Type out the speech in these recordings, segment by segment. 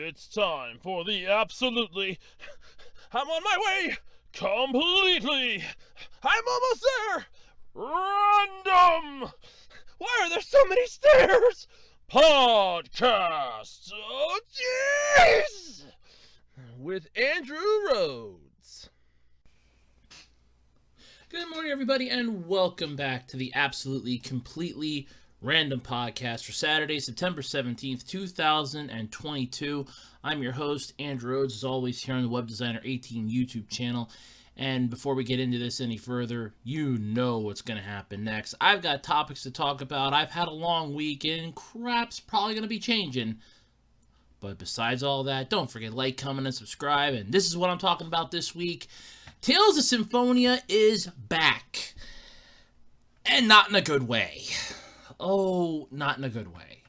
It's time for the absolutely... I'm on my way! Completely! I'm almost there! Random! Why are there so many stairs? Podcast! Oh, jeez! With Andrew Rhodes. Good morning, everybody, and welcome back to the absolutely, completely random podcast for Saturday, September 17th, 2022. I'm your host, Andrew Rhodes, as always, here on the Web Designer 18 YouTube channel. And before we get into this any further, you know what's going to happen next. I've got topics to talk about. I've had a long week, and crap's probably going to be changing. But besides all that, don't forget to like, comment, and subscribe. And this is what I'm talking about this week. Tales of Symphonia is back. And not in a good way. Oh, not in a good way.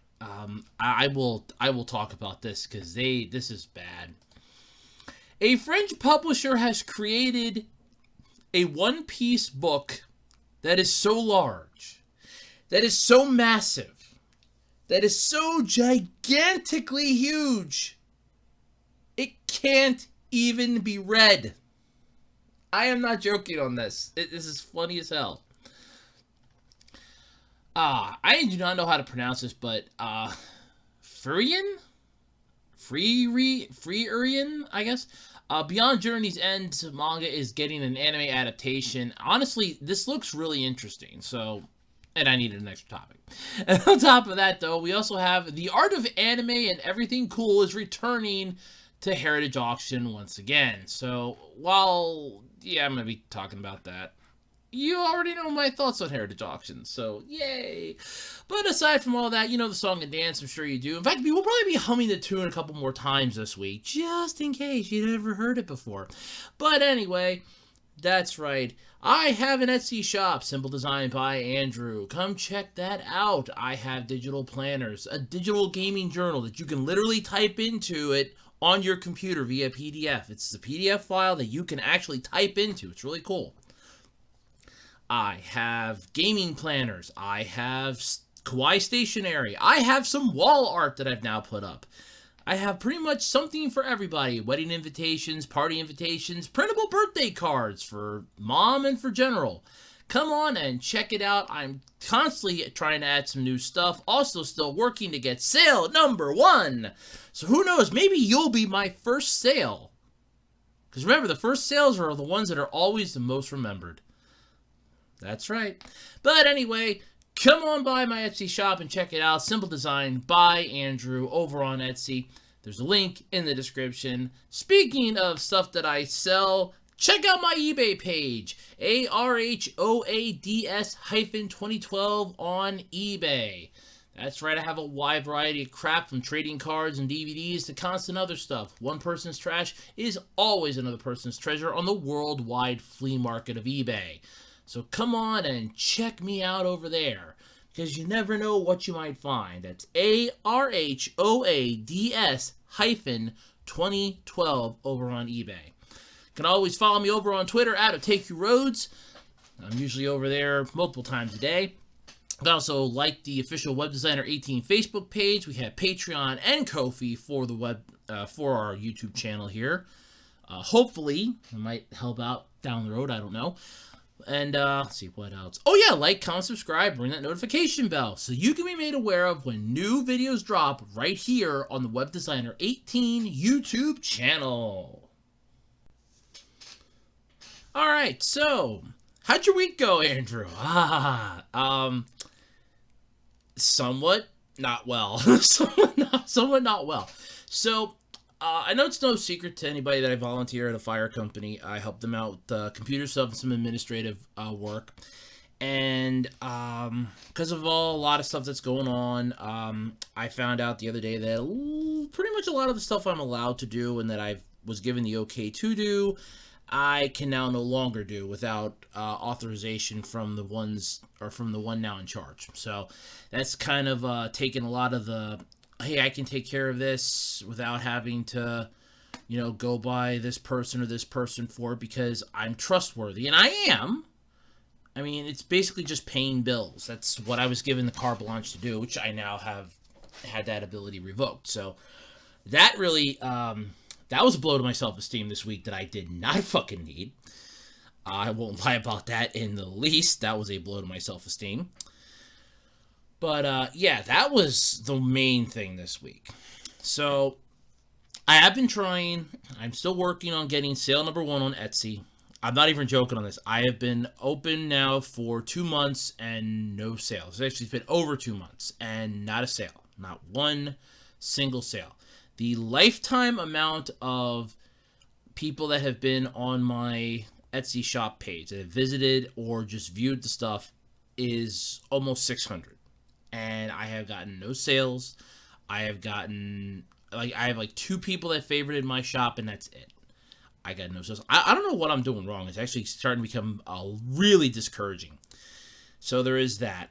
I will talk about this because this is bad. A French publisher has created a one-piece book that is so large, that is so massive, that is so gigantically huge, it can't even be read. I am not joking on this. This is funny as hell. I do not know how to pronounce this, but Frieren, I guess. Beyond Journey's End manga is getting an anime adaptation. Honestly, this looks really interesting. So, and I needed an extra topic. And on top of that, though, we also have the art of anime and everything cool is returning to Heritage Auction once again. So, while I'm gonna be talking about that. You already know my thoughts on Heritage Auctions, so yay! But aside from all that, you know the song and dance, I'm sure you do. In fact, we will probably be humming the tune a couple more times this week, just in case you'd never heard it before. But anyway, that's right. I have an Etsy shop, Simple Design by Andrew. Come check that out. I have digital planners, a digital gaming journal that you can literally type into it on your computer via PDF. It's the PDF file that you can actually type into. It's really cool. I have gaming planners. I have kawaii stationery. I have some wall art that I've now put up. I have pretty much something for everybody. Wedding invitations, party invitations, printable birthday cards for mom and for general. Come on and check it out. I'm constantly trying to add some new stuff. Also still working to get sale number 1. So who knows, maybe you'll be my first sale. Because remember, the first sales are the ones that are always the most remembered. That's right. But anyway, come on by my Etsy shop and check it out. Simple Design by Andrew over on Etsy. There's a link in the description. Speaking of stuff that I sell, check out my eBay page. ARHOADS-2012 on eBay. That's right, I have a wide variety of crap from trading cards and DVDs to constant other stuff. One person's trash is always another person's treasure on the worldwide flea market of eBay. So come on and check me out over there, because you never know what you might find. That's ARHOADS-2012 over on eBay. You can always follow me over on Twitter @TakeYouRoads. I'm usually over there multiple times a day. You can also like the official Web Designer 18 Facebook page. We have Patreon and Ko-fi for the for our YouTube channel here. Hopefully, it might help out down the road. I don't know. And, let's see, what else? Oh, yeah, like, comment, subscribe, ring that notification bell so you can be made aware of when new videos drop right here on the Web Designer 18 YouTube channel. Alright, so, how'd your week go, Andrew? Somewhat not well. somewhat not well. So, I know it's no secret to anybody that I volunteer at a fire company. I help them out with computer stuff and some administrative work. And because of a lot of stuff that's going on, I found out the other day that pretty much a lot of the stuff I'm allowed to do and that I was given the okay to do, I can now no longer do without authorization from the one now in charge. So that's kind of taken a lot of the, hey, I can take care of this without having to, go by this person or this person for it because I'm trustworthy. And I am. I mean, it's basically just paying bills. That's what I was given the carte blanche to do, which I now have had that ability revoked. So that really, that was a blow to my self-esteem this week that I did not fucking need. I won't lie about that in the least. That was a blow to my self-esteem. But, yeah, that was the main thing this week. So, I have been trying. I'm still working on getting sale number 1 on Etsy. I'm not even joking on this. I have been open now for 2 months and no sales. Actually, it's been over 2 months and not a sale. Not one single sale. The lifetime amount of people that have been on my Etsy shop page that have visited or just viewed the stuff is almost 600. And I have gotten no sales. I have like 2 people that favorited my shop, and that's it. I got no sales. I don't know what I'm doing wrong. It's actually starting to become really discouraging. So there is that.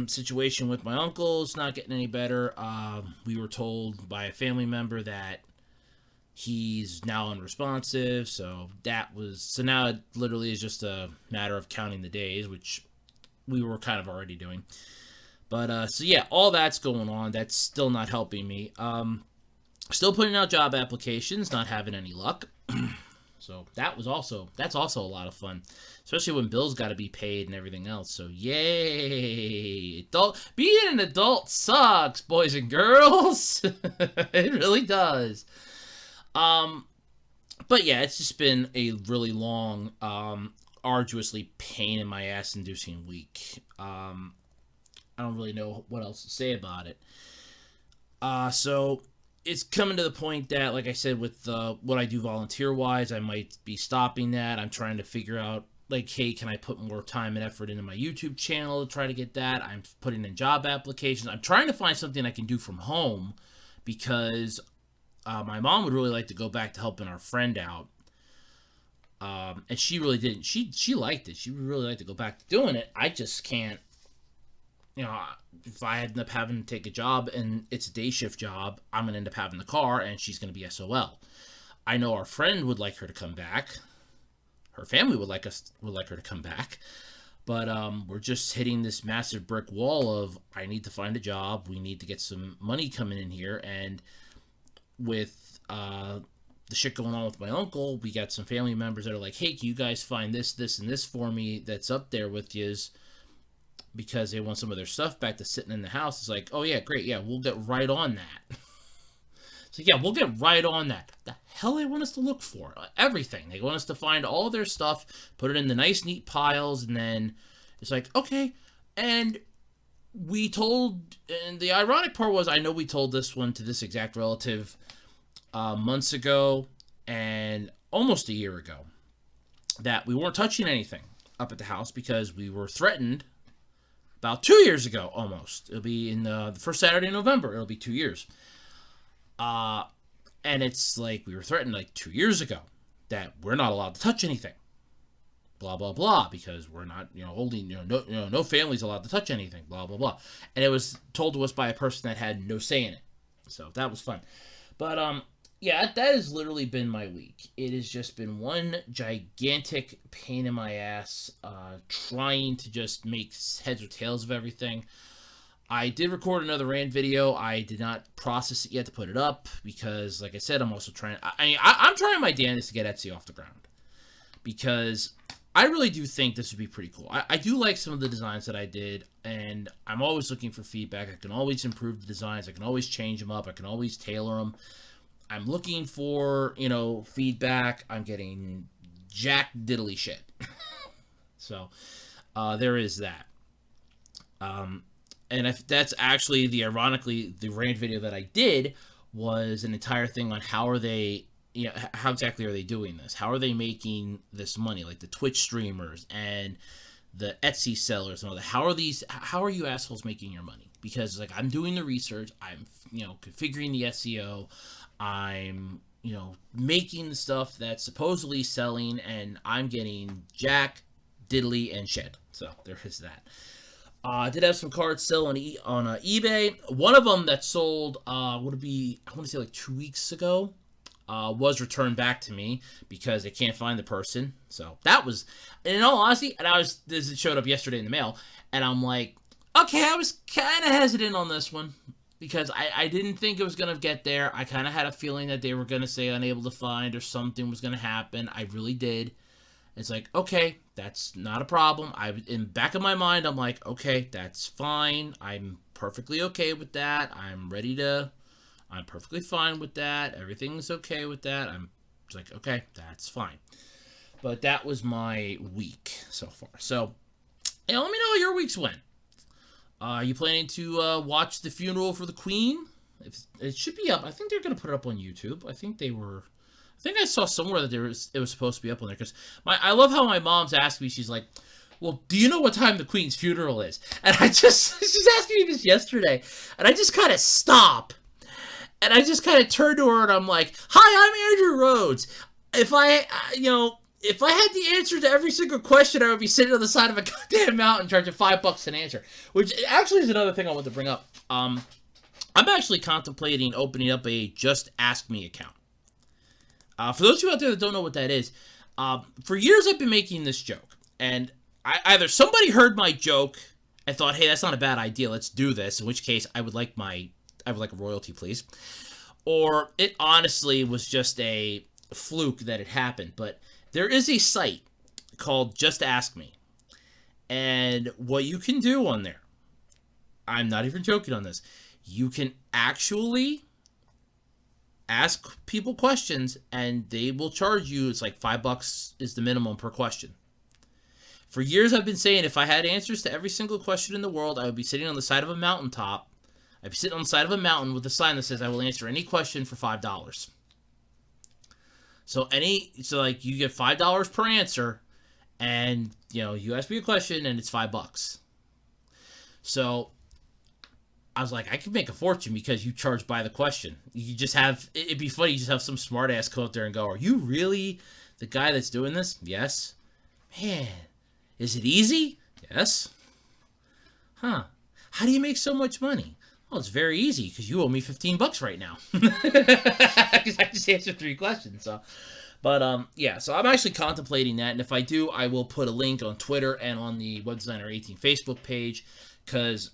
Situation with my uncle is not getting any better. We were told by a family member that he's now unresponsive. So now it literally is just a matter of counting the days, which we were kind of already doing. But, so yeah, all that's going on. That's still not helping me. Still putting out job applications, not having any luck. So that's also a lot of fun, especially when bills got to be paid and everything else. So yay! Being an adult sucks, boys and girls. It really does. But yeah, it's just been a really long, arduously pain in my ass inducing week. I don't really know what else to say about it. So it's coming to the point that, like I said, with what I do volunteer-wise, I might be stopping that. I'm trying to figure out, like, hey, can I put more time and effort into my YouTube channel to try to get that? I'm putting in job applications. I'm trying to find something I can do from home because my mom would really like to go back to helping our friend out. And she really didn't. She liked it. She would really like to go back to doing it. I just can't. You know, if I end up having to take a job and it's a day shift job, I'm going to end up having the car and she's going to be SOL. I know our friend would like her to come back. Her family would like her to come back. But we're just hitting this massive brick wall of I need to find a job. We need to get some money coming in here. And with the shit going on with my uncle, we got some family members that are like, hey, can you guys find this, this, and this for me that's up there with yous? Because they want some of their stuff back that's sitting in the house. It's like, oh yeah, great, yeah, we'll get right on that. So yeah, we'll get right on that. The hell they want us to look for? Everything. They want us to find all their stuff, put it in the nice, neat piles, and then it's like, okay. And the ironic part was, I know we told this one to this exact relative months ago and almost a year ago that we weren't touching anything up at the house because we were threatened. About 2 years ago, almost. It'll be in the first Saturday in November. It'll be 2 years. And it's like we were threatened like 2 years ago that we're not allowed to touch anything. Blah, blah, blah. Because we're not, holding, no family's allowed to touch anything. Blah, blah, blah. And it was told to us by a person that had no say in it. So that was fun. But, yeah, that has literally been my week. It has just been one gigantic pain in my ass, trying to just make heads or tails of everything. I did record another rant video. I did not process it yet to put it up because, like I said, I'm also trying. I'm trying my damnedest to get Etsy off the ground because I really do think this would be pretty cool. I do like some of the designs that I did, and I'm always looking for feedback. I can always improve the designs. I can always change them up. I can always tailor them. I'm looking for, feedback. I'm getting jack diddly shit. So, there is that. And if that's actually ironically, the rant video that I did was an entire thing on how exactly are they doing this? How are they making this money? Like the Twitch streamers and the Etsy sellers and all that. How are you assholes making your money? Because like I'm doing the research, I'm, configuring the SEO, I'm, making the stuff that's supposedly selling, and I'm getting jack, diddly, and shit. So there is that. I did have some cards still on eBay. One of them that sold, would it be, I want to say like 2 weeks ago, was returned back to me because they can't find the person. So that was, in all honesty, this showed up yesterday in the mail, and I'm like, okay, I was kind of hesitant on this one. because I didn't think it was going to get there. I kind of had a feeling that they were going to say unable to find or something was going to happen. I really did. It's like, okay, that's not a problem. In back of my mind, I'm like, okay, that's fine. I'm perfectly okay with that. I'm perfectly fine with that. Everything's okay with that. It's like, okay, that's fine. But that was my week so far. So, let me know how your weeks went. Are you planning to watch the funeral for the Queen? It should be up. I think they're going to put it up on YouTube. I think I saw somewhere that it was supposed to be up on there. Because I love how my mom's asking me, she's like, well, do you know what time the Queen's funeral is? And she's asking me this yesterday. And I just kind of stop. And I just kind of turn to her and I'm like, hi, I'm Andrew Rhodes. If I had the answer to every single question, I would be sitting on the side of a goddamn mountain charging $5 an answer. Which actually is another thing I want to bring up. I'm actually contemplating opening up a Just Ask Me account. For those of you out there that don't know what that is, for years I've been making this joke. And either somebody heard my joke and thought, hey, that's not a bad idea, let's do this. In which case, I would like a royalty, please. Or it honestly was just a fluke that it happened. But there is a site called Just Ask Me. And what you can do on there, I'm not even joking on this, you can actually ask people questions and they will charge you, it's like $5 is the minimum per question. For years I've been saying if I had answers to every single question in the world, I would be sitting on the side of a mountaintop. I'd be sitting on the side of a mountain with a sign that says I will answer any question for $5. So you get $5 per answer, and you ask me a question and it's $5. So I was like, I could make a fortune because you charge by the question. It'd be funny, you just have some smart ass come up there and go, are you really the guy that's doing this? Yes. Man, is it easy? Yes. Huh. How do you make so much money? Well, it's very easy because you owe me $15 right now. Because I just answered 3 questions. So, but yeah. So I'm actually contemplating that, and if I do, I will put a link on Twitter and on the Web Designer 18 Facebook page because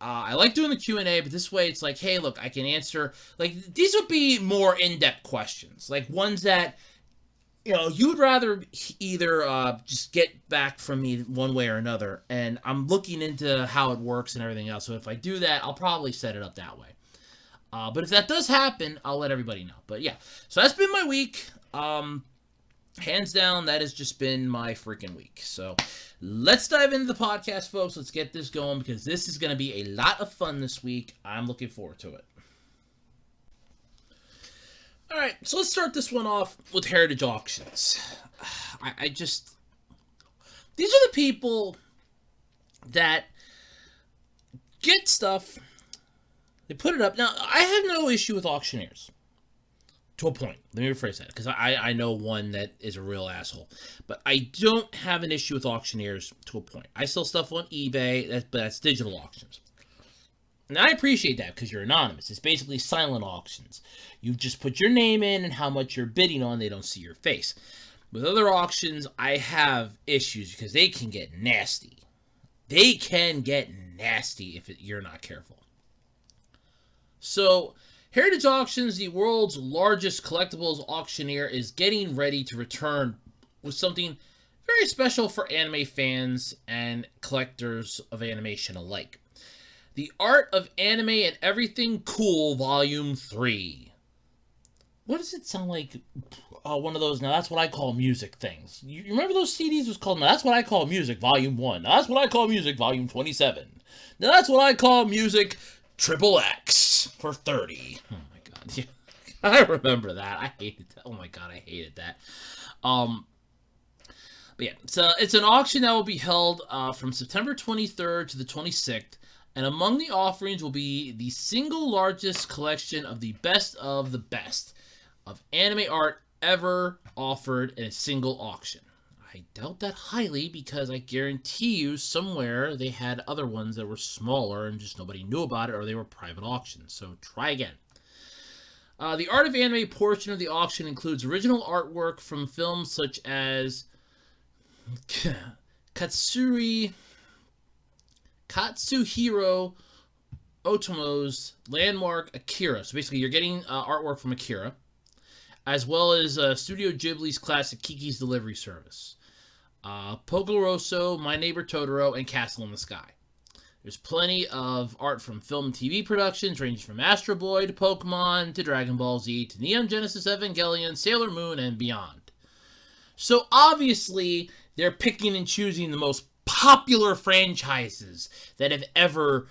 I like doing the Q&A. But this way, it's like, hey, look, I can answer. Like these would be more in-depth questions, like ones that you would rather either just get back from me one way or another, and I'm looking into how it works and everything else. So if I do that, I'll probably set it up that way. But if that does happen, I'll let everybody know. But yeah, so that's been my week. Hands down, that has just been my freaking week. So let's dive into the podcast, folks. Let's get this going because this is going to be a lot of fun this week. I'm looking forward to it. All right, so let's start this one off with Heritage Auctions. These are the people that get stuff, they put it up. Now, I have no issue with auctioneers, to a point. Let me rephrase that, because I know one that is a real asshole. But I don't have an issue with auctioneers to a point. I sell stuff on eBay, but that's digital auctions. And I appreciate that because you're anonymous. It's basically silent auctions. You just put your name in and how much you're bidding on. They don't see your face. With other auctions, I have issues because they can get nasty. They can get nasty if you're not careful. So, Heritage Auctions, the world's largest collectibles auctioneer, is getting ready to return with something very special for anime fans and collectors of animation alike. The Art of Anime and Everything Cool, Volume 3. What does it sound like? One of those, now that's what I call music things. You remember those CDs? It was called, now that's what I call music, Volume 1. Now that's what I call music, Volume 27. Now that's what I call music, Triple X for 30. Oh my god. Yeah. I remember that. I hated that. Oh my god, I hated that. But yeah, it's an auction that will be held from September 23rd to the 26th. And among the offerings will be the single largest collection of the best of anime art ever offered in a single auction. I doubt that highly because I guarantee you somewhere they had other ones that were smaller and just nobody knew about it, or they were private auctions. So try again. The Art of Anime portion of the auction includes original artwork from films such as Katsuhiro Otomo's landmark Akira. So basically, you're getting artwork from Akira, as well as Studio Ghibli's classic Kiki's Delivery Service, Poco Rosso, My Neighbor Totoro, and Castle in the Sky. There's plenty of art from film and TV productions, ranging from Astro Boy to Pokemon to Dragon Ball Z to Neon Genesis Evangelion, Sailor Moon, and beyond. So obviously, they're picking and choosing the most popular franchises that have ever,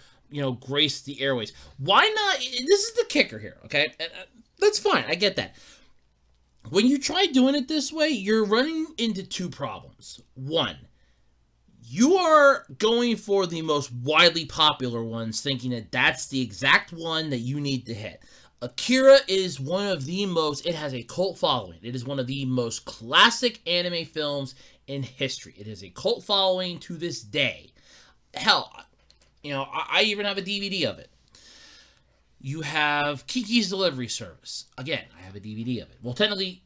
graced the airways. Why not? This is the kicker here, okay? That's fine. I get that. When you try doing it this way, you're running into two problems. One, you are going for the most widely popular ones, thinking that that's the exact one that you need to hit. Akira is one of the most, it has a cult following. It is one of the most classic anime films in history. It has a cult following to this day. Hell, I even have a DVD of it. You have Kiki's Delivery Service. Again, I have a DVD of it. Well, technically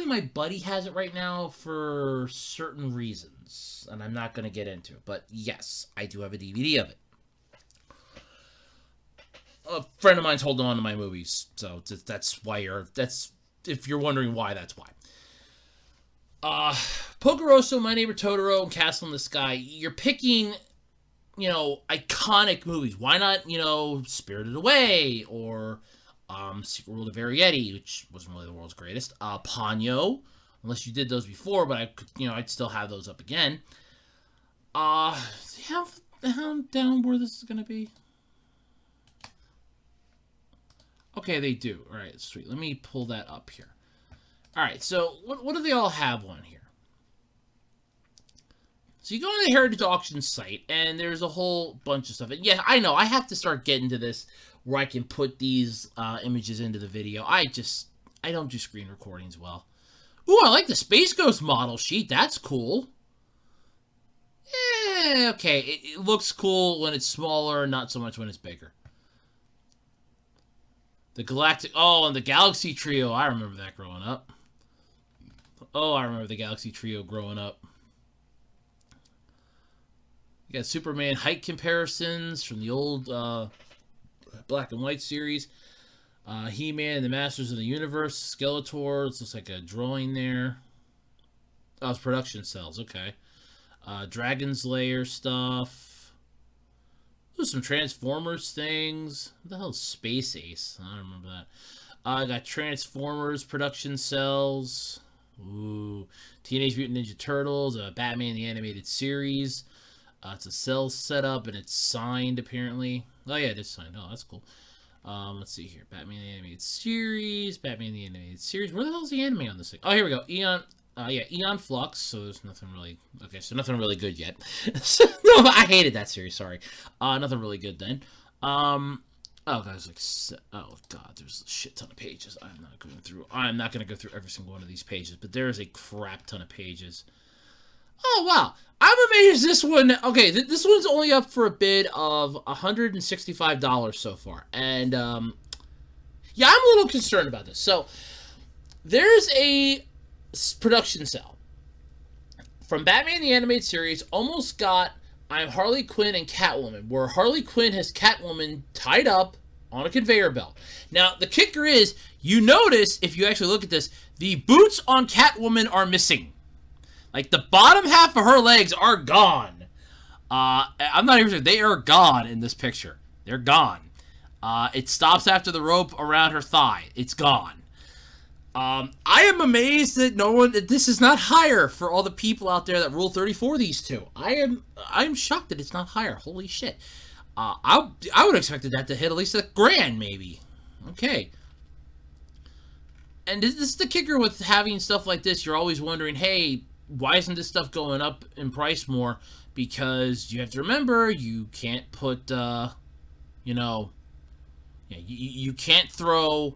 my buddy has it right now for certain reasons, and I'm not going to get into it. But yes, I do have a DVD of it. A friend of mine's holding on to my movies, so that's why if you're wondering why, that's why. Poco Rosso, My Neighbor Totoro, and Castle in the Sky, you're picking, iconic movies. Why not, Spirited Away, or Secret World of Arietti, which wasn't really the world's greatest. Ponyo, unless you did those before, but I'd still have those up again. Do you have the hound down where this is going to be? Okay, they do. All right, sweet. Let me pull that up here. All right, so what do they all have on here? So you go to the Heritage Auction site, and there's a whole bunch of stuff. And yeah, I know, I have to start getting to this where I can put these images into the video. I don't do screen recordings well. Ooh, I like the Space Ghost model sheet. That's cool. Okay, it looks cool when it's smaller, not so much when it's bigger. The Galactic... Oh, and the Galaxy Trio. I remember that growing up. Oh, I remember the Galaxy Trio growing up. You got Superman height comparisons from the old black and white series. He-Man and the Masters of the Universe. Skeletor. This looks like a drawing there. Oh, it's production cells. Okay. Dragon's Lair stuff. There's some Transformers things. What the hell is Space Ace? I don't remember that. I got Transformers production cells. Ooh. Teenage Mutant Ninja Turtles. Batman the Animated Series. It's a cell setup, and it's signed, apparently. Oh, yeah, it is signed. Oh, that's cool. Let's see here. Batman the Animated Series. Batman the Animated Series. Where the hell is the anime on this thing? Oh, here we go. Eon Flux, so there's nothing really... Okay, so nothing really good yet. No, I hated that series, sorry. Nothing really good then. Oh, guys, oh, God, there's a shit ton of pages. I'm not going to go through every single one of these pages, but there's a crap ton of pages. Oh, wow. I'm amazed this one... Okay, this one's only up for a bid of $165 so far. And, yeah, I'm a little concerned about this. So, there's a production cell from Batman the Animated Series, almost got I'm Harley Quinn and Catwoman, where Harley Quinn has Catwoman tied up on a conveyor belt. Now, the kicker is, you notice, if you actually look at this, the boots on Catwoman are missing. Like, the bottom half of her legs are gone. I'm not even sure. They are gone in this picture. They're gone. It stops after the rope around her thigh. It's gone. I am amazed that this is not higher for all the people out there that Rule 34 these two. I'm shocked that it's not higher. Holy shit. I would have expected that to hit at least $1,000, maybe. Okay. And this is the kicker with having stuff like this. You're always wondering, hey, why isn't this stuff going up in price more? Because you have to remember, you can't put, you can't throw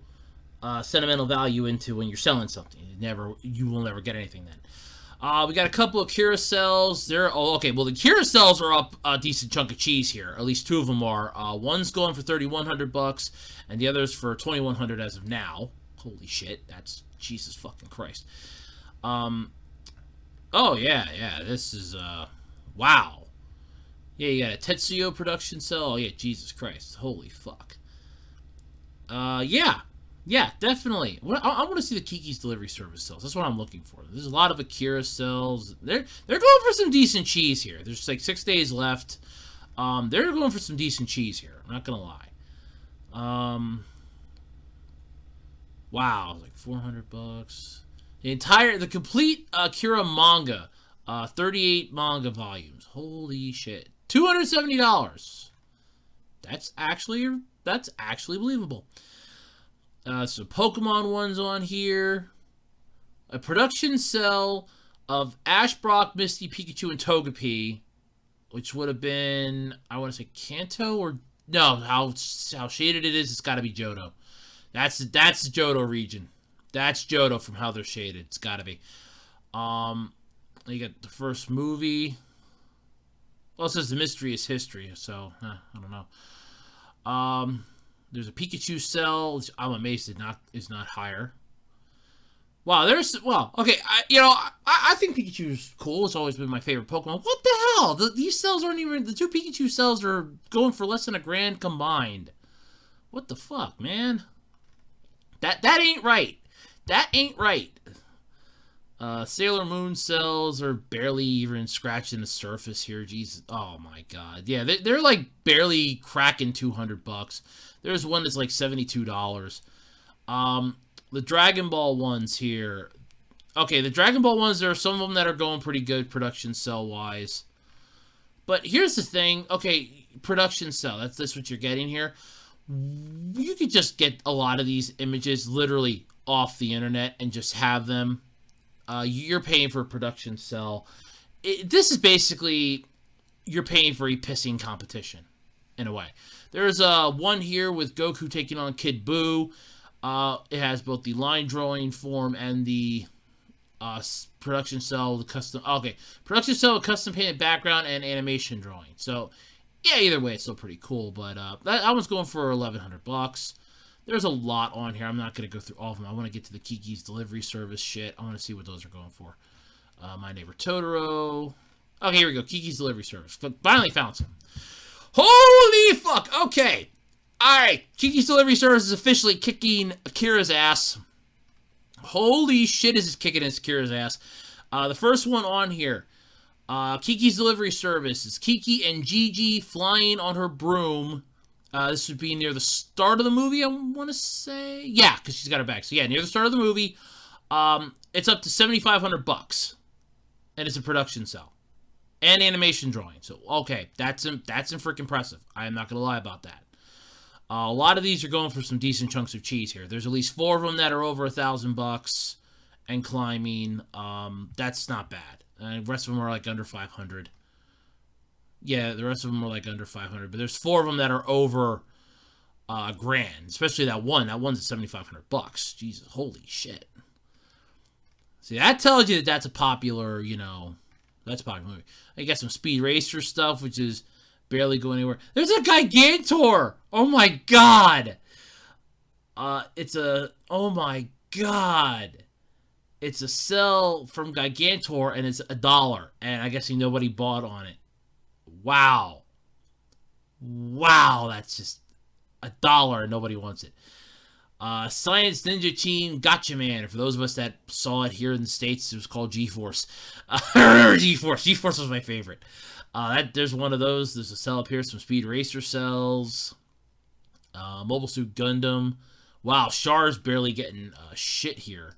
sentimental value into when you're selling something. You will never get anything then. We got a couple of carousels. Well, the carousels are up a decent chunk of cheese here. At least two of them are. One's going for $3,100, and the other's for $2,100 as of now. Holy shit, that's Jesus fucking Christ. Oh yeah, this is wow. Yeah, you got a Tetsuyo production cell. Oh, yeah, Jesus Christ. Holy fuck. Yeah. Yeah, definitely. I want to see the Kiki's Delivery Service cells. That's what I'm looking for. There's a lot of Akira cells. They're going for some decent cheese here. There's like 6 days left. They're going for some decent cheese here. I'm not gonna lie. Wow, like $400. The complete Akira manga, 38 manga volumes. Holy shit, $270. That's actually believable. So Pokemon ones on here. A production cell of Ash, Brock, Misty, Pikachu, and Togepi, which would have been, I want to say Kanto or no, how shaded it is. It's got to be Johto. That's the Johto region. That's Johto from how they're shaded. It's got to be. You got the first movie. Well, it says the mystery is history, so I don't know. There's a Pikachu cell, which I'm amazed is not higher. Wow, okay. I think Pikachu's cool. It's always been my favorite Pokemon. What the hell? These cells aren't even, the 2 Pikachu cells are going for less than $1,000 combined. What the fuck, man? That ain't right. That ain't right. Sailor Moon cells are barely even scratching the surface here. Jesus. Oh my god. Yeah, they're like barely cracking $200. There's one that's like $72. The Dragon Ball ones here. Okay, the Dragon Ball ones, there are some of them that are going pretty good production cell wise. But here's the thing. Okay, production cell. That's what you're getting here. You could just get a lot of these images literally off the internet and just have them. You're paying for a production cell. This is basically, you're paying for a pissing competition, in a way. There's one here with Goku taking on Kid Buu. It has both the line drawing form and the production cell with custom. Okay, production cell with custom painted background and animation drawing. So, yeah, either way, it's still pretty cool. But that one's going for $1,100. There's a lot on here. I'm not going to go through all of them. I want to get to the Kiki's Delivery Service shit. I want to see what those are going for. My Neighbor Totoro. Okay, here we go. Kiki's Delivery Service. Finally found some. Holy fuck! Okay. Alright. Kiki's Delivery Service is officially kicking Akira's ass. Holy shit, is this kicking Akira's ass. The first one on here. Kiki's Delivery Service is Kiki and Gigi flying on her broom. This would be near the start of the movie, I want to say. Yeah, because she's got her bag. So yeah, near the start of the movie. It's up to $7,500. And it's a production cell. And animation drawing. So, okay, that's freaking impressive. I am not going to lie about that. A lot of these are going for some decent chunks of cheese here. There's at least 4 of them that are over $1,000 and climbing. That's not bad. The rest of them are like under 500. Yeah, the rest of them are like under 500, but there's 4 of them that are over $1,000, especially that one. That one's at $7,500. Jesus, holy shit. See, that tells you that that's a popular, that's a popular movie. I got some Speed Racer stuff, which is barely going anywhere. There's a Gigantor! Oh my god! Oh my god! It's a cell from Gigantor, and it's $1, and I guess nobody bought on it. Wow. Wow, that's just $1 and nobody wants it. Science Ninja Team Gotcha Man. For those of us that saw it here in the States, it was called G-Force. G-Force. G-Force was my favorite. There's one of those. There's a cell up here, some Speed Racer cells. Mobile Suit Gundam. Wow, Char's barely getting shit here.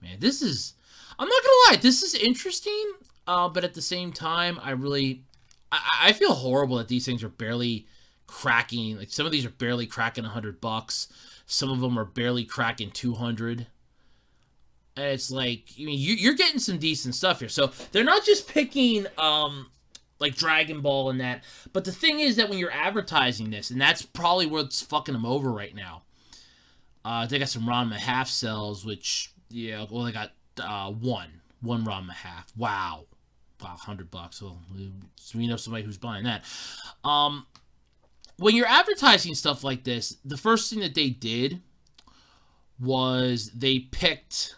Man, this is... I'm not gonna lie, this is interesting, but at the same time, I feel horrible that these things are barely cracking. Like, some of these are barely cracking $100. Some of them are barely cracking 200. And it's like, you're getting some decent stuff here. So they're not just picking like Dragon Ball and that. But the thing is that when you're advertising this, and that's probably what's fucking them over right now. They got some Ranma half cells, which, yeah, well, they got one Ranma half. Wow. Wow, $100. Well, we know somebody who's buying that. When you're advertising stuff like this, the first thing that they did was they picked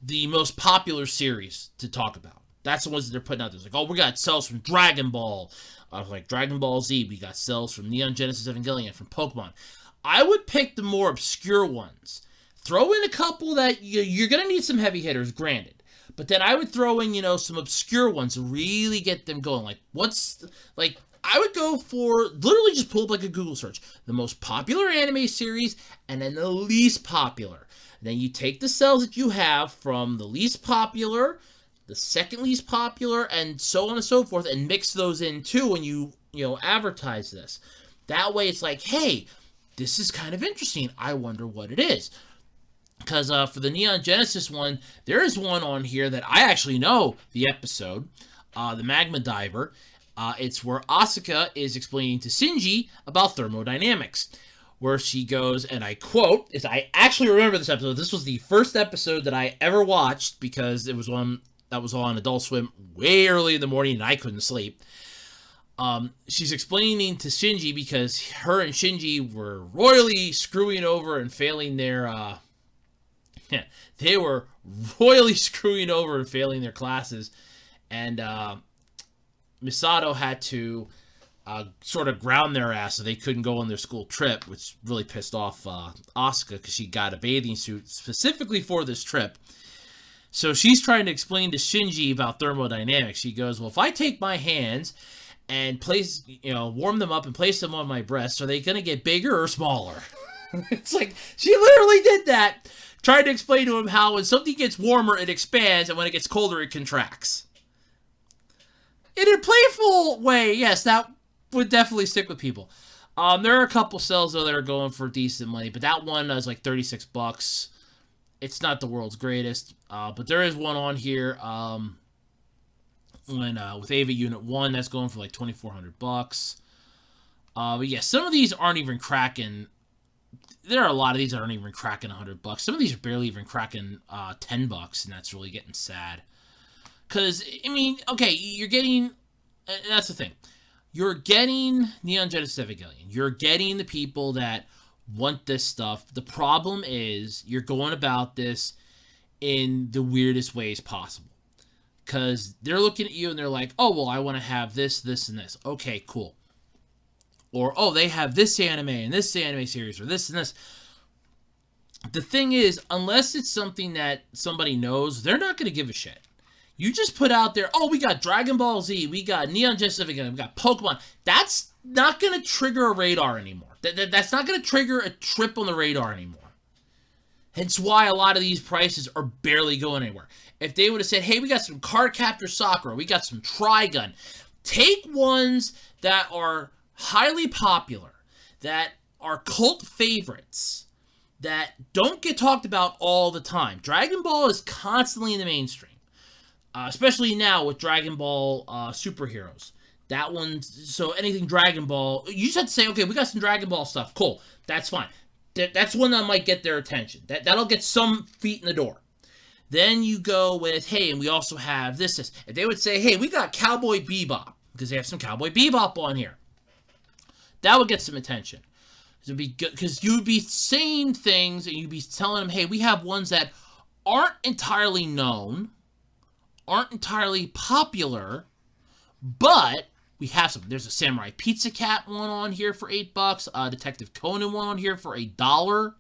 the most popular series to talk about. That's the ones that they're putting out there. It's like, oh, we got cells from Dragon Ball, like Dragon Ball Z. We got cells from Neon Genesis Evangelion, from Pokemon. I would pick the more obscure ones. Throw in a couple that you're going to need some heavy hitters, granted. But then I would throw in, some obscure ones to really get them going. Like, I would go for, literally just pull up like a Google search, the most popular anime series, and then the least popular. And then you take the cells that you have from the least popular, the second least popular, and so on and so forth, and mix those in too when you advertise this. That way it's like, hey, this is kind of interesting. I wonder what it is. Because for the Neon Genesis one, there is one on here that I actually know the episode, the Magma Diver. It's where Asuka is explaining to Shinji about thermodynamics, where she goes, and I quote, I actually remember this episode. This was the first episode that I ever watched because it was one that was on Adult Swim way early in the morning and I couldn't sleep. She's explaining to Shinji because her and Shinji were royally screwing over and failing their, they were royally screwing over and failing their classes. And Misato had to sort of ground their ass so they couldn't go on their school trip, which really pissed off Asuka because she got a bathing suit specifically for this trip. So she's trying to explain to Shinji about thermodynamics. She goes, well, if I take my hands and warm them up and place them on my breasts, are they going to get bigger or smaller? It's like, she literally did that, trying to explain to him how when something gets warmer, it expands, and when it gets colder, it contracts. In a playful way, yes, that would definitely stick with people. There are a couple cells, though, that are going for decent money, but that one is like $36. It's not the world's greatest, but there is one on here with Ava Unit 1 that's going for like $2,400. But yeah, some of these aren't even cracking. There are a lot of these that aren't even cracking $100. Some of these are barely even cracking $10, and that's really getting sad. Because, okay, you're getting, and that's the thing. You're getting Neon Genesis Evangelion. You're getting the people that want this stuff. The problem is you're going about this in the weirdest ways possible. Because they're looking at you and they're like, oh, well, I want to have this, this, and this. Okay, cool. Or, oh, they have this anime and this anime series or this and this. The thing is, unless it's something that somebody knows, they're not going to give a shit. You just put out there, oh, we got Dragon Ball Z, we got Neon Genesis Evangelion, we got Pokemon. That's not going to trigger a radar anymore. That's not going to trigger a trip on the radar anymore. Hence why a lot of these prices are barely going anywhere. If they would have said, hey, we got some Card Captor Sakura, we got some Trigun, take ones that are highly popular, that are cult favorites, that don't get talked about all the time. Dragon Ball is constantly in the mainstream. Especially now with Dragon Ball superheroes. That one, so anything Dragon Ball, you just have to say, okay, we got some Dragon Ball stuff. Cool, that's fine. That's one that might get their attention. That'll get some feet in the door. Then you go with, hey, and we also have this. If they would say, hey, we got Cowboy Bebop, because they have some Cowboy Bebop on here. That would get some attention. It'd be good, because you'd be saying things, and you'd be telling them, hey, we have ones that aren't entirely known, aren't entirely popular, but we have some. There's a Samurai Pizza Cat one on here for $8. Detective Conan one on here for $1.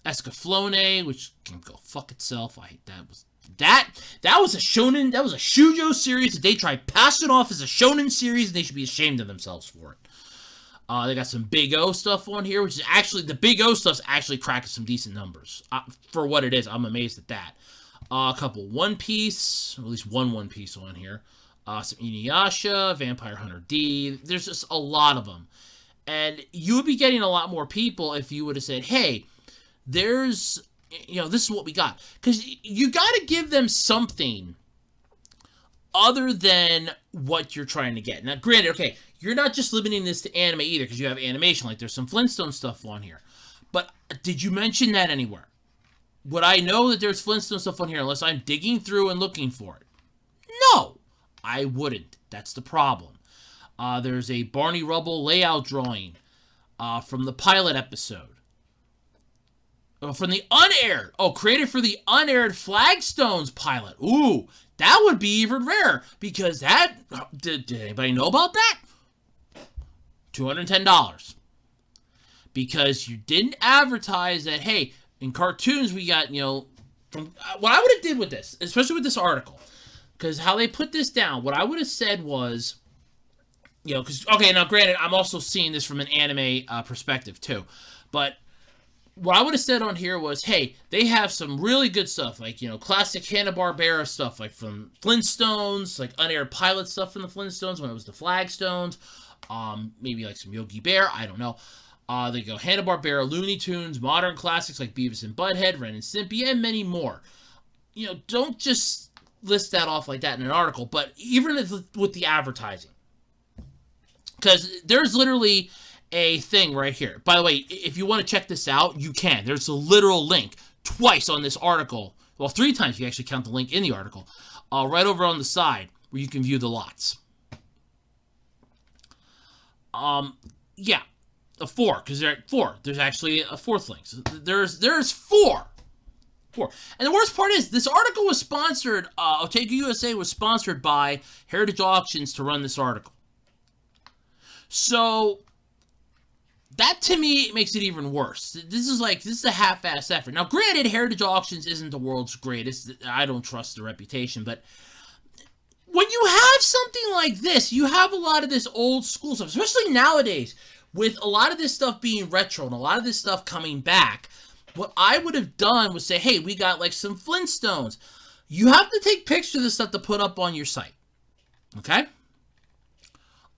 Escaflowne, which can go fuck itself. I hate that. That was a shonen. That was a shoujo series that they tried passing off as a shonen series, and they should be ashamed of themselves for it. They got some Big O stuff on here, which is actually, the Big O stuff's actually cracking some decent numbers. For what it is, I'm amazed at that. A couple One Piece, or at least one Piece on here. Some Inuyasha, Vampire Hunter D. There's just a lot of them. And you would be getting a lot more people if you would have said, hey, there's, this is what we got. Because you got to give them something other than what you're trying to get. Now, granted, okay, you're not just limiting this to anime either, because you have animation. Like, there's some Flintstone stuff on here. But did you mention that anywhere? Would I know that there's Flintstone stuff on here unless I'm digging through and looking for it? No, I wouldn't. That's the problem. There's a Barney Rubble layout drawing from the pilot episode. From the unaired. Oh, created for the unaired Flagstones pilot. Ooh, That would be even rarer, because that, did anybody know about that? $210. Because you didn't advertise that, hey, in cartoons we got, from, what I would have did with this, especially with this article, because how they put this down, what I would have said was, because, okay, now granted, I'm also seeing this from an anime perspective too, but what I would have said on here was, hey, they have some really good stuff, like, classic Hanna-Barbera stuff, like from Flintstones, like unaired pilot stuff from the Flintstones when it was the Flagstones, maybe like some Yogi Bear, I don't know. They go Hanna-Barbera, Looney Tunes, modern classics like Beavis and Butthead, Ren and Stimpy, and many more. Don't just list that off like that in an article, but even with the advertising. Because there's literally a thing right here. By the way, if you want to check this out, you can. There's a literal link twice on this article. Well, 3 times if you actually count the link in the article. Right over on the side where you can view the lots. Yeah. A 4, because there are 4. There's actually a 4th link. So there's 4. 4. And the worst part is, this article was sponsored, Otaku USA was sponsored by Heritage Auctions to run this article. So, that to me makes it even worse. This is a half-ass effort. Now, granted, Heritage Auctions isn't the world's greatest. I don't trust the reputation, but when you have something like this, you have a lot of this old school stuff, especially nowadays, with a lot of this stuff being retro and a lot of this stuff coming back. What I would have done was say, hey, we got like some Flintstones. You have to take pictures of this stuff to put up on your site. Okay?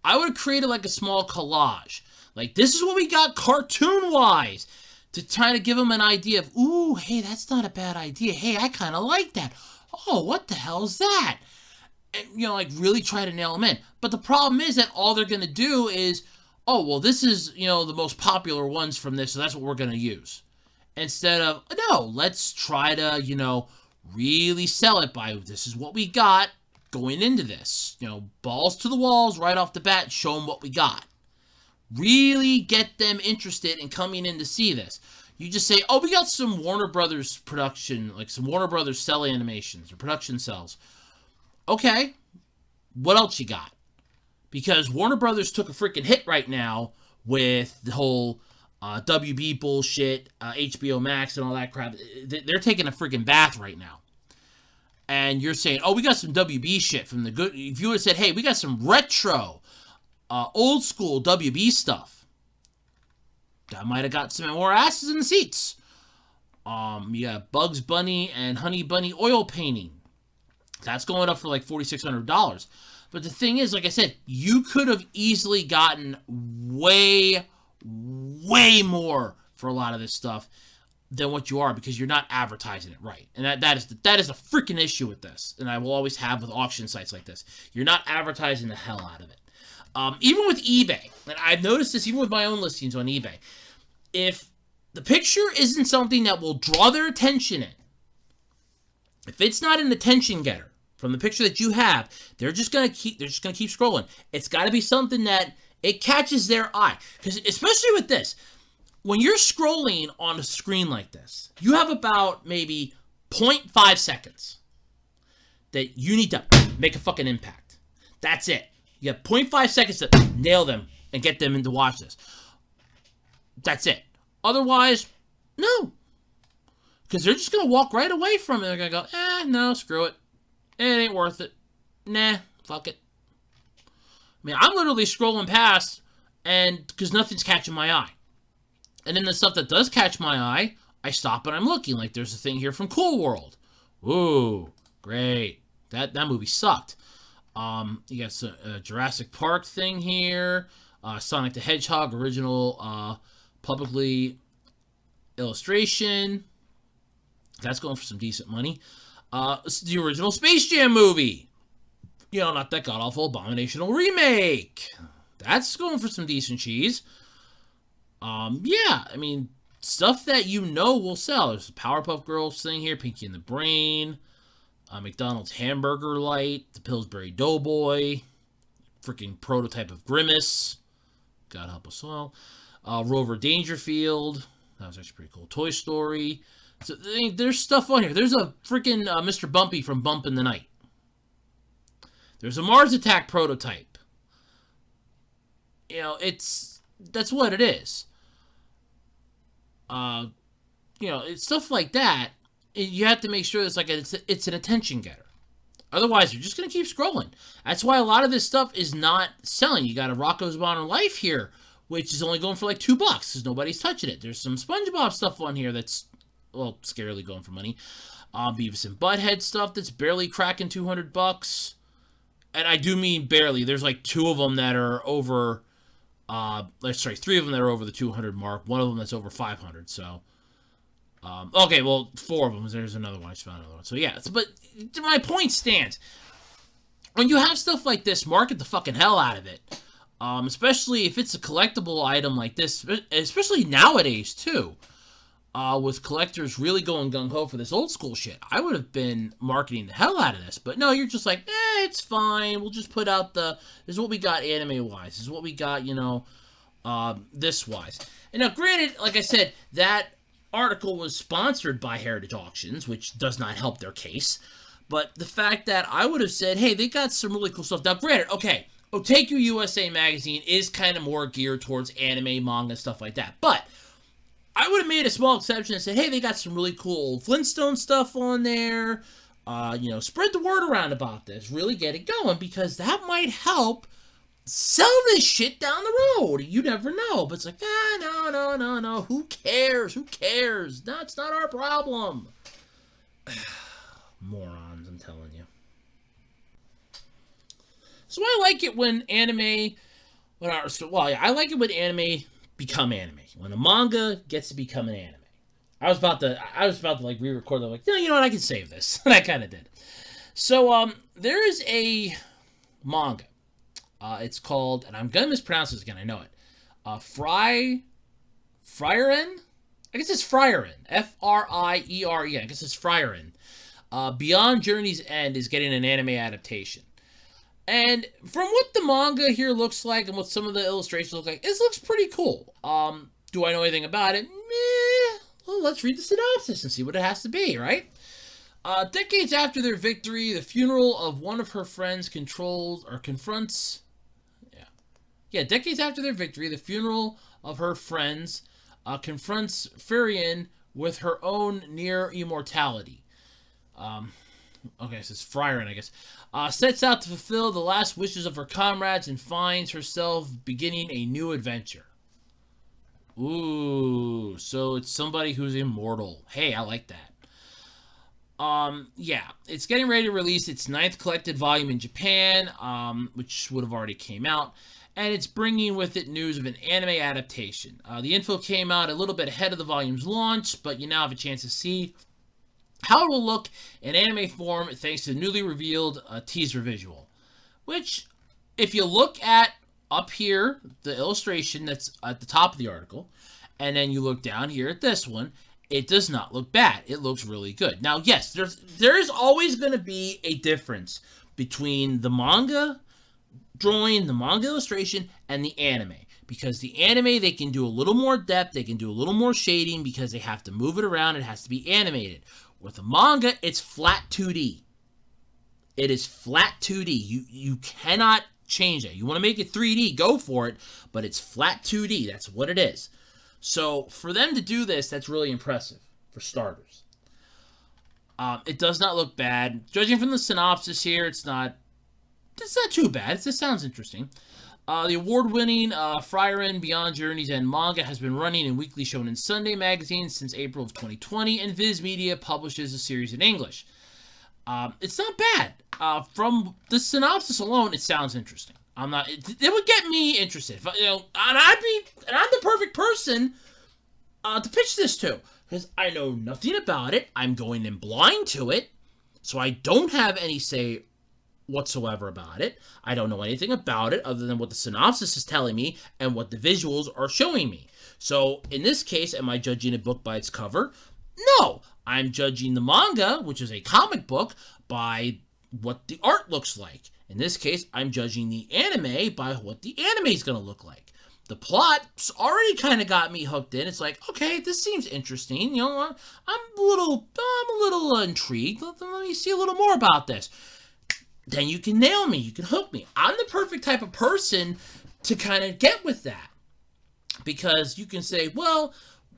I would have created like a small collage. Like, this is what we got cartoon-wise, to try to give them an idea of, ooh, hey, that's not a bad idea. Hey, I kind of like that. Oh, what the hell is that? And, like, really try to nail them in. But the problem is that all they're going to do is, oh, well, this is, the most popular ones from this, so that's what we're going to use. Instead of, no, let's try to, really sell it by, this is what we got going into this. Balls to the walls right off the bat, show them what we got. Really get them interested in coming in to see this. You just say, oh, we got some Warner Brothers production, like some Warner Brothers cell animations or production cells. Okay, what else you got? Because Warner Brothers took a freaking hit right now with the whole WB bullshit, HBO Max and all that crap. They're taking a freaking bath right now. And you're saying, oh, we got some WB shit from the good. If you would have said, hey, we got some retro, old school WB stuff, that might have got some more asses in the seats. You got Bugs Bunny and Honey Bunny oil painting. That's going up for like $4,600. But the thing is, like I said, you could have easily gotten way more for a lot of this stuff than what you are, because you're not advertising it right. And that is a freaking issue with this. And I will always have with auction sites like this. You're not advertising the hell out of it. Even with eBay, and I've noticed this even with my own listings on eBay, if the picture isn't something that will draw their attention in, if it's not an attention getter from the picture that you have, they're just gonna keep scrolling. It's got to be something that it catches their eye, because especially with this, when you're scrolling on a screen like this, you have about maybe 0.5 seconds that you need to make a fucking impact. That's it. You have 0.5 seconds to nail them and get them in to watch this. That's it. Otherwise, no. Because they're just going to walk right away from it. They're going to go, no, screw it. It ain't worth it. Nah, fuck it. I mean, I'm literally scrolling past, and because nothing's catching my eye. And then the stuff that does catch my eye, I stop and I'm looking. Like, there's a thing here from Cool World. Ooh, great. That movie sucked. You got a Jurassic Park thing here. Sonic the Hedgehog original publicly illustration. That's going for some decent money. The original Space Jam movie. Not that god-awful abominational remake. That's going for some decent cheese. Yeah, I mean, stuff that will sell. There's the Powerpuff Girls thing here, Pinky and the Brain, McDonald's Hamburger Light, the Pillsbury Doughboy, freaking prototype of Grimace, God help us all, Rover Dangerfield, that was actually pretty cool, Toy Story. So there's stuff on here. There's a freaking Mr. Bumpy from Bump in the Night. There's a Mars Attack prototype. That's what it is. It's stuff like that. You have to make sure it's an attention getter. Otherwise, you're just going to keep scrolling. That's why a lot of this stuff is not selling. You got a Rocko's Modern Life here, which is only going for like $2 because nobody's touching it. There's some SpongeBob stuff on here that's, well, scarily going for money. Beavis and Butthead stuff that's barely cracking $200. And I do mean barely. There's like 2 of them that are over, 3 of them that are over the 200 mark. 1 of them that's over 500, so... okay, well, 4 of them. There's another one. I just found another one. So, yeah. But my point stands. When you have stuff like this, market the fucking hell out of it. Especially if it's a collectible item like this. Especially nowadays, too. With collectors really going gung-ho for this old school shit. I would have been marketing the hell out of this. But no, you're just like, it's fine. We'll just put out this is what we got anime-wise. This is what we got, this-wise. And now, granted, like I said, that article was sponsored by Heritage Auctions, which does not help their case. But the fact that I would have said, hey, they got some really cool stuff. Now, granted, okay, Otaku USA magazine is kind of more geared towards anime, manga, stuff like that. But I would have made a small exception and said, hey, they got some really cool old Flintstone stuff on there. Spread the word around about this. Really get it going, because that might help sell this shit down the road. You never know. But it's like, no. Who cares? No, it's not our problem. Morons, I'm telling you. So I like it when anime... I like it when anime become anime. When a manga gets to become an anime. I was about to like re-record that. Like, no, you know what? I can save this. And I kind of did. So, there is a manga. It's called, and I'm going to mispronounce this again, I know it. Frieren? I guess it's Frieren. F-R-I-E-R-E-N. I guess it's Frieren. Beyond Journey's End is getting an anime adaptation. And from what the manga here looks like and what some of the illustrations look like, this looks pretty cool. Do I know anything about it? Meh. Well, let's read the synopsis and see what it has to be, right? Decades after their victory, the funeral of one of her friends confronts... decades after their victory, the funeral of her friends confronts Frieren with her own near immortality. Okay, it says Frieren, I guess. Sets out to fulfill the last wishes of her comrades and finds herself beginning a new adventure. Ooh, so it's somebody who's immortal. Hey, I like that. It's getting ready to release its 9th collected volume in Japan, which would have already came out. And it's bringing with it news of an anime adaptation. The info came out a little bit ahead of the volume's launch, but you now have a chance to see how it will look in anime form thanks to the newly revealed teaser visual. Which, if you look at up here, the illustration that's at the top of the article, and then you look down here at this one, it does not look bad. It looks really good. Now, yes, there is always going to be a difference between the manga drawing, the manga illustration, and the anime. Because the anime, they can do a little more depth, they can do a little more shading because they have to move it around, it has to be animated. With the manga, it's flat 2D. It is flat 2D. You cannot change that. You want to make it 3D, go for it, but it's flat 2D. That's what it is. So, for them to do this, that's really impressive, for starters. It does not look bad. Judging from the synopsis here, it's not too bad. This sounds interesting. The award-winning Frieren Beyond Journey's End manga has been running in Weekly Shonen Sunday magazine since April of 2020, and Viz Media publishes the series in English. It's not bad. From the synopsis alone, it sounds interesting. It would get me interested. And I'm the perfect person to pitch this to, because I know nothing about it. I'm going in blind to it, so I don't have any say whatsoever about it. I don't know anything about it other than what the synopsis is telling me and what the visuals are showing me. So, in this case, am I judging a book by its cover? No! I'm judging the manga, which is a comic book, by what the art looks like. In this case, I'm judging the anime by what the anime is going to look like. The plot's already kind of got me hooked in. It's like, okay, this seems interesting. I'm a little intrigued. Let me see a little more about this. then you can nail me. You can hook me. I'm the perfect type of person to kind of get with that. Because you can say, well,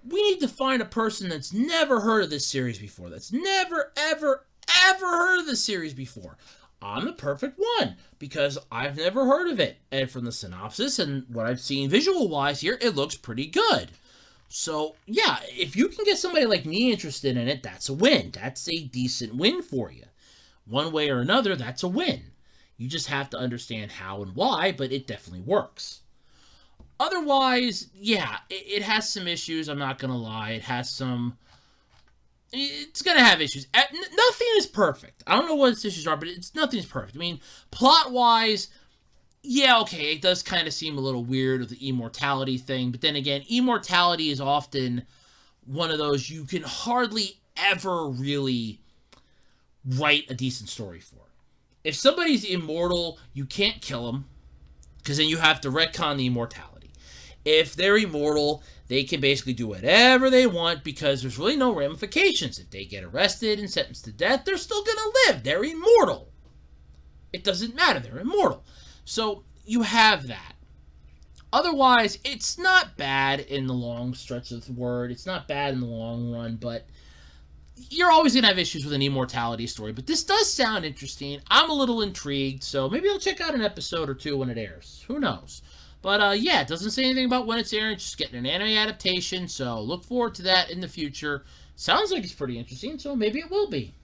we need to find a person that's never heard of this series before. That's never, ever, ever heard of this series before. I'm the perfect one because I've never heard of it. And from the synopsis and what I've seen visual-wise here, it looks pretty good. So, yeah, if you can get somebody like me interested in it, that's a win. That's a decent win for you. One way or another, that's a win. You just have to understand how and why, but it definitely works. Otherwise, yeah, it has some issues, I'm not going to lie. It's going to have issues. Nothing is perfect. I don't know what its issues are, but nothing is perfect. I mean, plot-wise, yeah, okay, it does kind of seem a little weird with the immortality thing, but then again, immortality is often one of those you can hardly ever really write a decent story for. If somebody's immortal, you can't kill them, because then you have to retcon the immortality. If they're immortal, they can basically do whatever they want because there's really no ramifications. If they get arrested and sentenced to death, they're still going to live. They're immortal. It doesn't matter. They're immortal. So you have that. Otherwise, it's not bad in the long stretch of the word. It's not bad in the long run, but you're always going to have issues with an immortality story. But this does sound interesting. I'm a little intrigued, so maybe I'll check out an episode or two when it airs. Who knows? But, yeah, it doesn't say anything about when it's airing. It's just getting an anime adaptation, so look forward to that in the future. Sounds like it's pretty interesting, so maybe it will be.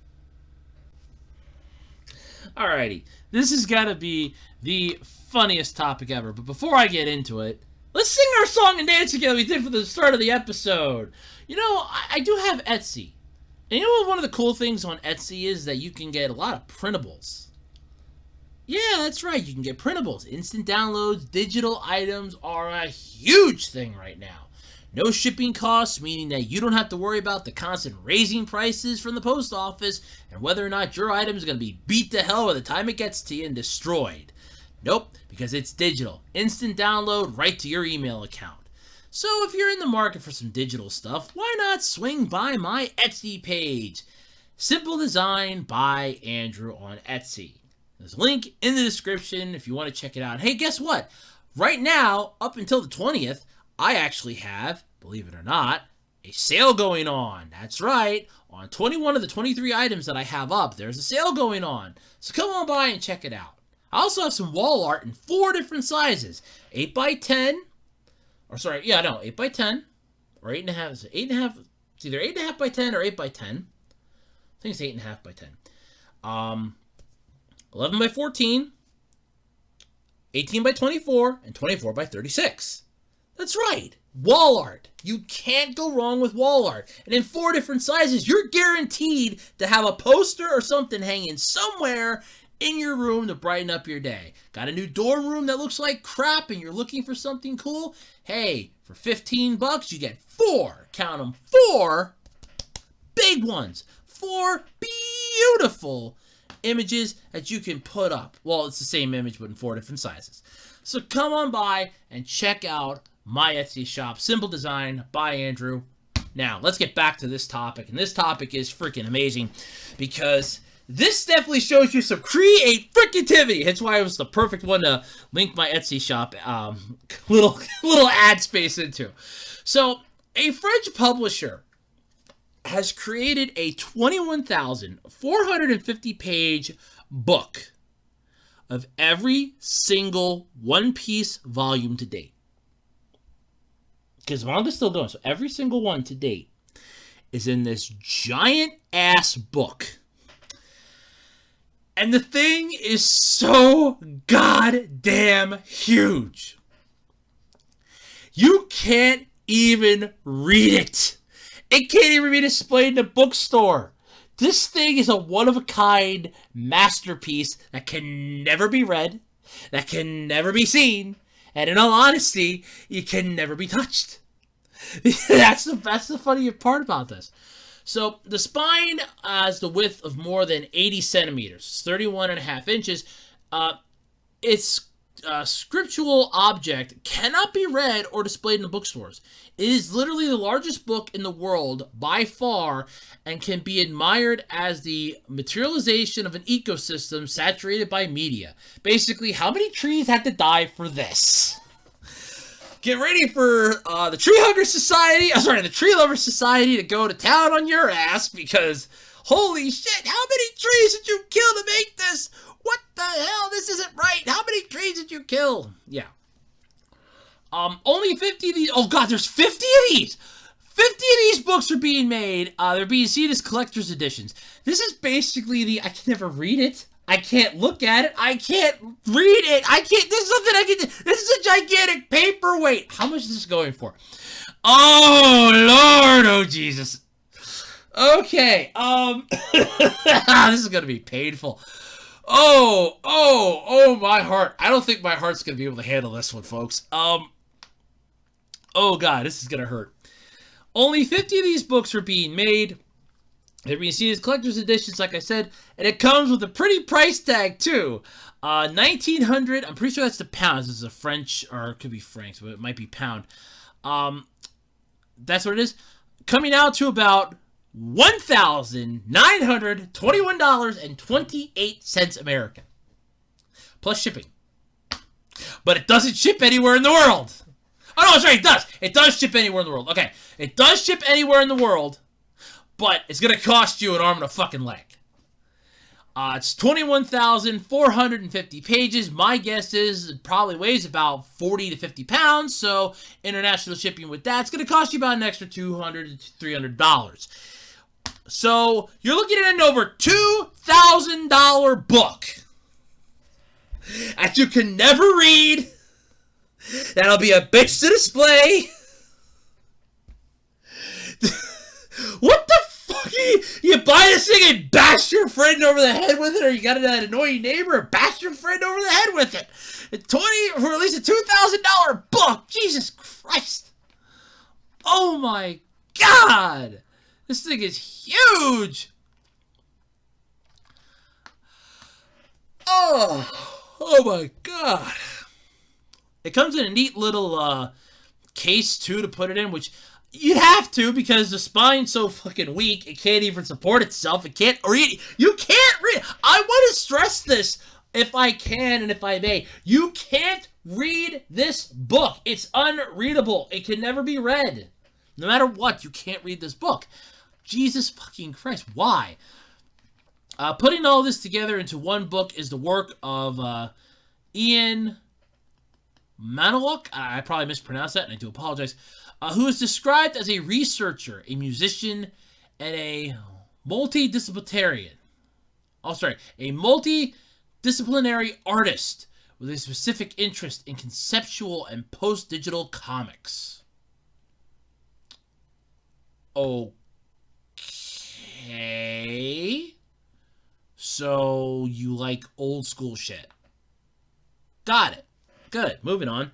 Alrighty, this has got to be the funniest topic ever. But before I get into it, let's sing our song and dance together we did for the start of the episode. You know, I do have Etsy. And you know what one of the cool things on Etsy is that you can get a lot of printables. Yeah, that's right. You can get printables. Instant downloads, digital items are a huge thing right now. No shipping costs, meaning that you don't have to worry about the constant raising prices from the post office and whether or not your item is going to be beat to hell by the time it gets to you and destroyed. Nope, because it's digital. Instant download right to your email account. So if you're in the market for some digital stuff, why not swing by my Etsy page? Simple Design by Andrew on Etsy. There's a link in the description if you want to check it out. Hey, guess what? Right now, up until the 20th, I actually have, believe it or not, a sale going on. That's right. On 21 of the 23 items that I have up, there's a sale going on. So come on by and check it out. I also have some wall art in 4 different sizes. 8x10, or sorry, yeah, no, 8x10, or 8.5, is it 8.5? It's either 8.5 by 10 or 8 by 10. I think it's 8.5 by 10. 11 by 14, 18 by 24, and 24 by 36. That's right. Wall art. You can't go wrong with wall art. And in 4 different sizes, you're guaranteed to have a poster or something hanging somewhere in your room to brighten up your day. Got a new dorm room that looks like crap and you're looking for something cool? Hey, for $15, you get 4, count them, 4 big ones. 4 beautiful images that you can put up. Well, it's the same image, but in 4 different sizes. So come on by and check out my Etsy shop, Simple Design by Andrew. Now, let's get back to this topic. And this topic is freaking amazing because this definitely shows you some creativity. That's why it was the perfect one to link my Etsy shop little ad space into. So, a French publisher has created a 21,450 page book of every single One Piece volume to date. Because manga's still going, so every single one to date is in this giant ass book. And the thing is so goddamn huge. You can't even read it. It can't even be displayed in a bookstore. This thing is a one-of-a-kind masterpiece that can never be read, that can never be seen, and in all honesty, it can never be touched. That's the funny part about this. So the spine has the width of more than 80 centimeters, 31.5 inches. It's scriptural object cannot be read or displayed in the bookstores. It is literally the largest book in the world by far and can be admired as the materialization of an ecosystem saturated by media. Basically, how many trees had to die for this? Get ready for the the Tree Lover Society to go to town on your ass because, holy shit, how many trees did you kill to make this? What the hell? This isn't right. How many trees did you kill? Yeah. Only 50 of these. Oh, God, there's 50 of these. 50 of these books are being made. They're being seen as collector's editions. This is basically I can never read it. I can't look at it. I can't read it. This is something I can do. This is a gigantic paperweight. How much is this going for? Oh, Lord. Oh, Jesus. Okay. This is going to be painful. Oh, my heart. I don't think my heart's going to be able to handle this one, folks. Oh, God, this is going to hurt. Only 50 of these books are being made. They're being seen as collector's editions, like I said, and it comes with a pretty price tag, too. 1900, I'm pretty sure that's the pounds. This is a French, or it could be francs, but it might be pound. That's what it is. Coming out to about $1,921.28 American. Plus shipping. But it doesn't ship anywhere in the world. Oh, no, sorry, it does. It does ship anywhere in the world. Okay, it does ship anywhere in the world, but it's going to cost you an arm and a fucking leg. It's 21,450 pages. My guess is it probably weighs about 40 to 50 pounds, so international shipping with that, it's going to cost you about an extra $200 to $300. So you're looking at an over $2,000 book that you can never read. That'll be a bitch to display. What the fuck? You buy this thing and bash your friend over the head with it, or you got that annoying neighbor and bash your friend over the head with it. For at least a $2,000 book. Jesus Christ. Oh my God. This thing is huge. Oh my God. It comes in a neat little case, too, to put it in, which you'd have to because the spine's so fucking weak, it can't even support itself. It can't read. You can't read. I want to stress this, if I can and if I may. You can't read this book. It's unreadable. It can never be read. No matter what, you can't read this book. Jesus fucking Christ. Why? Putting all this together into one book is the work of Ian Manowak, I probably mispronounced that, and I do apologize, who is described as a researcher, a musician, and a multidisciplinary artist with a specific interest in conceptual and post-digital comics. Okay. So you like old school shit. Got it. Good. Moving on.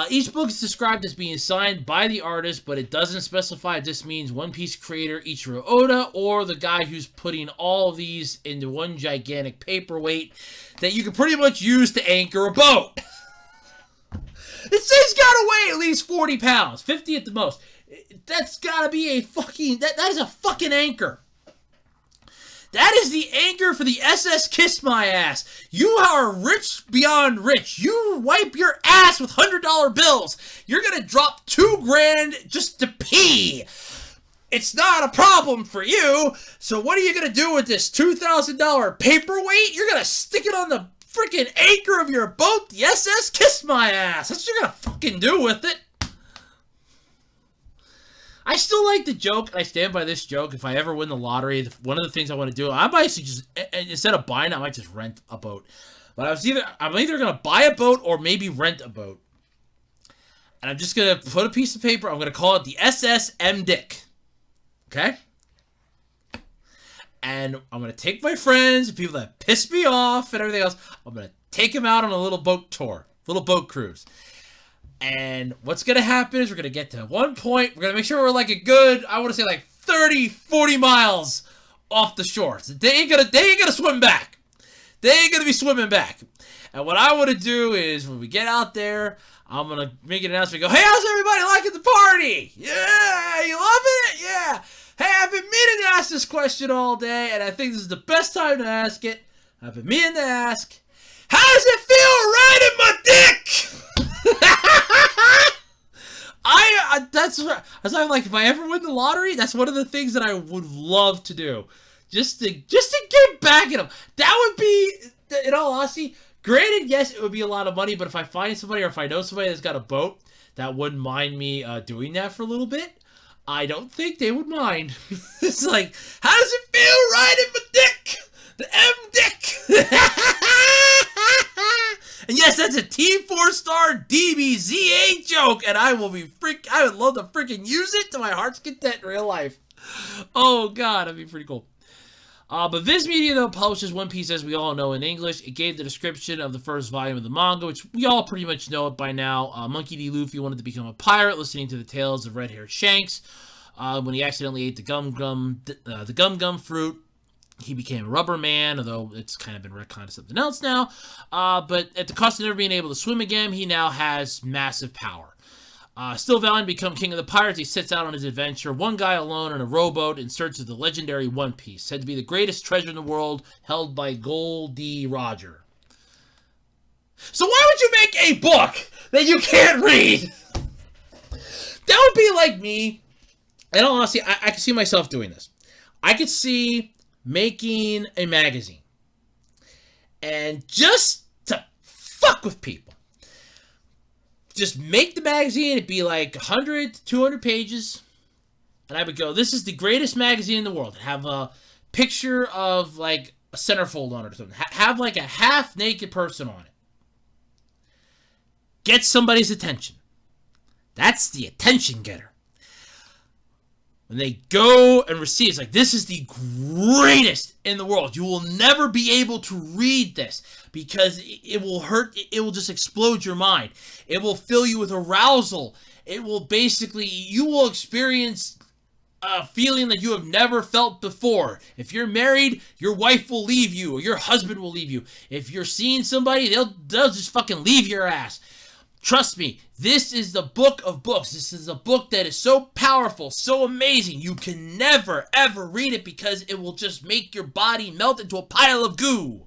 Each book is described as being signed by the artist, but it doesn't specify if this means One Piece creator Ichiro Oda or the guy who's putting all of these into one gigantic paperweight that you can pretty much use to anchor a boat. This thing's gotta weigh at least 40 pounds, 50 at the most. That's gotta be a fucking... That is a fucking anchor. That is the anchor for the SS Kiss My Ass. You are rich beyond rich. You wipe your ass with $100 bills. You're going to drop $2,000 just to pee. It's not a problem for you. So what are you going to do with this $2,000 paperweight? You're going to stick it on the freaking anchor of your boat, the SS Kiss My Ass. That's what you're going to fucking do with it. I still like the joke, and I stand by this joke. If I ever win the lottery, one of the things I want to do, I might actually just, instead of buying it, I might just rent a boat. But I'm either going to buy a boat or maybe rent a boat. And I'm just going to put a piece of paper, I'm going to call it the SSM Dick. Okay? And I'm going to take my friends, people that piss me off and everything else, I'm going to take them out on a little boat tour, little boat cruise. And what's going to happen is we're going to get to one point. We're going to make sure we're like a good, I want to say like 30, 40 miles off the shore. So they ain't going to swim back. They ain't going to be swimming back. And And what I want to do is, when we get out there, I'm going to make an announcement. Go, hey, how's everybody liking the party? Yeah, you loving it? Yeah. Hey, I've been meaning to ask this question all day, and I think this is the best time to ask it. I've been meaning to ask, how does it feel riding my dick? I'm like, if I ever win the lottery, that's one of the things that I would love to do. Just to get back at them. That would be, in all honesty, granted, yes, it would be a lot of money, but if I find somebody or if I know somebody that's got a boat that wouldn't mind me doing that for a little bit, I don't think they would mind. It's like, how does it feel riding my dick? The M dick. And yes, that's a Team 4-star DBZA joke, and I would love to freaking use it to my heart's content in real life. Oh god, that'd be pretty cool. But Viz Media, though, publishes One Piece, as we all know, in English. It gave the description of the first volume of the manga, which we all pretty much know it by now. Monkey D. Luffy wanted to become a pirate, listening to the tales of red-haired Shanks. When he accidentally ate the gum fruit, he became a rubber man, although it's kind of been retconned to something else now. But at the cost of never being able to swim again, he now has massive power. Still vowing to become king of the pirates, he sets out on his adventure, one guy alone in a rowboat in search of the legendary One Piece, said to be the greatest treasure in the world, held by Goldie Roger. So why would you make a book that you can't read? That would be like me, and honestly, I can see myself doing this. I could see making a magazine, and just to fuck with people, just make the magazine. It'd be like 100 to 200 pages, and I would go, this is the greatest magazine in the world. Have a picture of like a centerfold on it or something. Have like a half-naked person on it. Get somebody's attention. That's the attention getter. When they go and receive, it's like, this is the greatest in the world. You will never be able to read this because it will hurt. It will just explode your mind. It will fill you with arousal. It will basically, you will experience a feeling that you have never felt before. If you're married, your wife will leave you or your husband will leave you. If you're seeing somebody, they'll just fucking leave your ass. Trust me, this is the book of books. This is a book that is so powerful, so amazing. You can never, ever read it because it will just make your body melt into a pile of goo.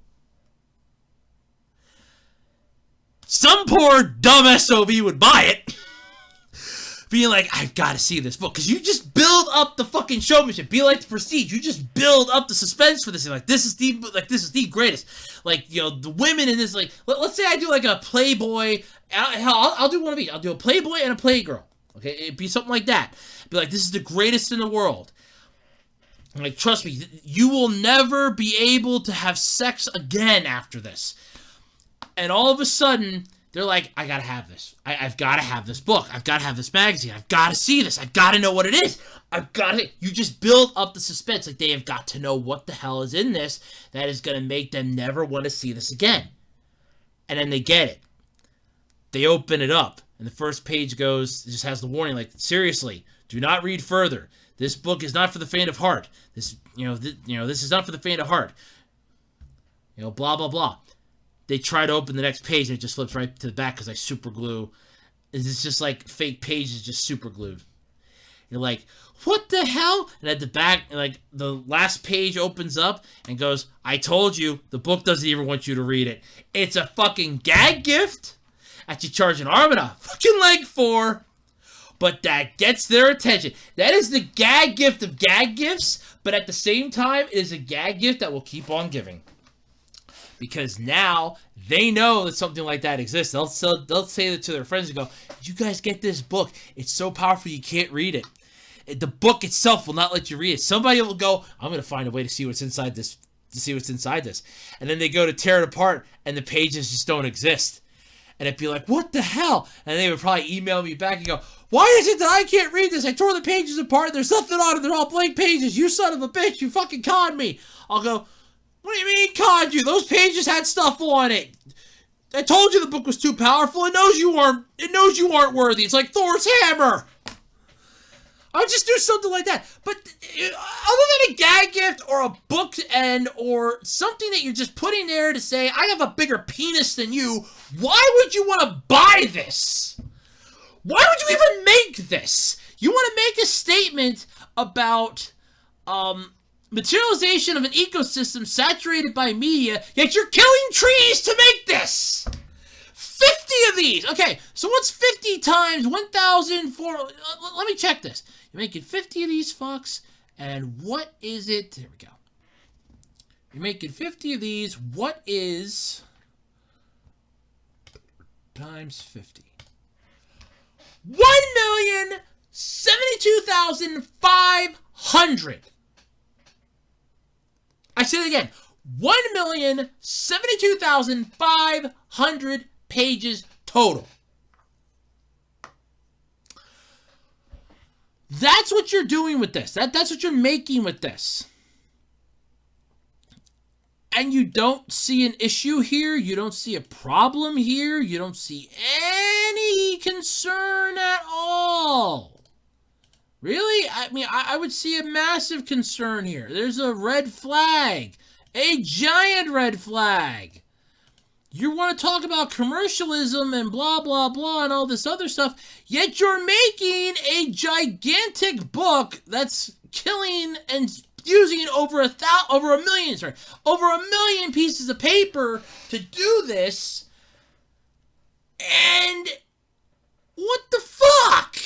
Some poor dumb SOB would buy it. Being like, I've got to see this book. Because you just build up the fucking showmanship. Be like the Prestige. You just build up the suspense for this. Like, this is the greatest. Like, you know, the women in this, like, let's say I do like a Playboy. Hell, I'll do one of each. I'll do a Playboy and a Playgirl. Okay, it'd be something like that. Be like, this is the greatest in the world. And like, trust me, you will never be able to have sex again after this. And all of a sudden, they're like, I gotta have this. I've gotta have this book. I've gotta have this magazine. I've gotta see this. I've gotta know what it is. You just build up the suspense. Like, they have got to know what the hell is in this that is gonna make them never want to see this again. And then they get it. They open it up. And the first page goes, it just has the warning, like, seriously, do not read further. This book is not for the faint of heart. This is not for the faint of heart. You know, blah, blah, blah. They try to open the next page and it just flips right to the back because I super glue. It's just like fake pages just super glued. You're like, what the hell? And at the back, like, the last page opens up and goes, I told you, the book doesn't even want you to read it. It's a fucking gag gift that you charge an arm and a fucking leg for. But that gets their attention. That is the gag gift of gag gifts, but at the same time, it is a gag gift that will keep on giving. Because now they know that something like that exists. They'll say that to their friends and go, did you guys get this book? It's so powerful you can't read it. The book itself will not let you read it. Somebody will go, I'm going to find a way to see what's inside this. And then they go to tear it apart and the pages just don't exist. And it'd be like, what the hell? And they would probably email me back and go, why is it that I can't read this? I tore the pages apart. There's nothing on it. They're all blank pages. You son of a bitch. You fucking conned me. I'll go, what do you mean conned you? Those pages had stuff on it. I told you the book was too powerful. It knows you aren't worthy. It's like Thor's hammer. I would just do something like that. But other than a gag gift or a book to end or something that you're just putting there to say, I have a bigger penis than you, why would you want to buy this? Why would you even make this? You want to make a statement about materialization of an ecosystem saturated by media, yet you're killing trees to make this! 50 of these! Okay, so what's 50 times 1,004? Let me check this. You're making 50 of these fucks, and what is it? There we go. You're making 50 of these. What is times 50? 1,072,500. I say it again. 1,072,500 pages total. That's what you're doing with this. That's what you're making with this. And you don't see an issue here. You don't see a problem here. You don't see any concern at all. Really? I mean, I would see a massive concern here. There's a red flag. A giant red flag. You want to talk about commercialism and blah, blah, blah and all this other stuff, yet you're making a gigantic book that's killing and using over a million pieces of paper to do this. And what the fuck?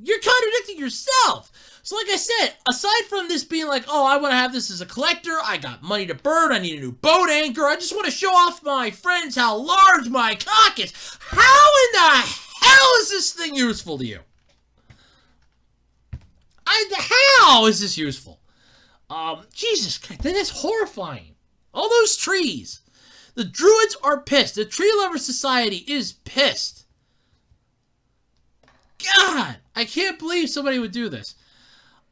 You're contradicting yourself. So like I said, aside from this being like, oh, I want to have this as a collector, I got money to burn, I need a new boat anchor, I just want to show off my friends how large my cock is. How in the hell is this thing useful to you? How is this useful? Jesus Christ, that is horrifying. All those trees. The Druids are pissed. The Tree Lover Society is pissed. God, I can't believe somebody would do this.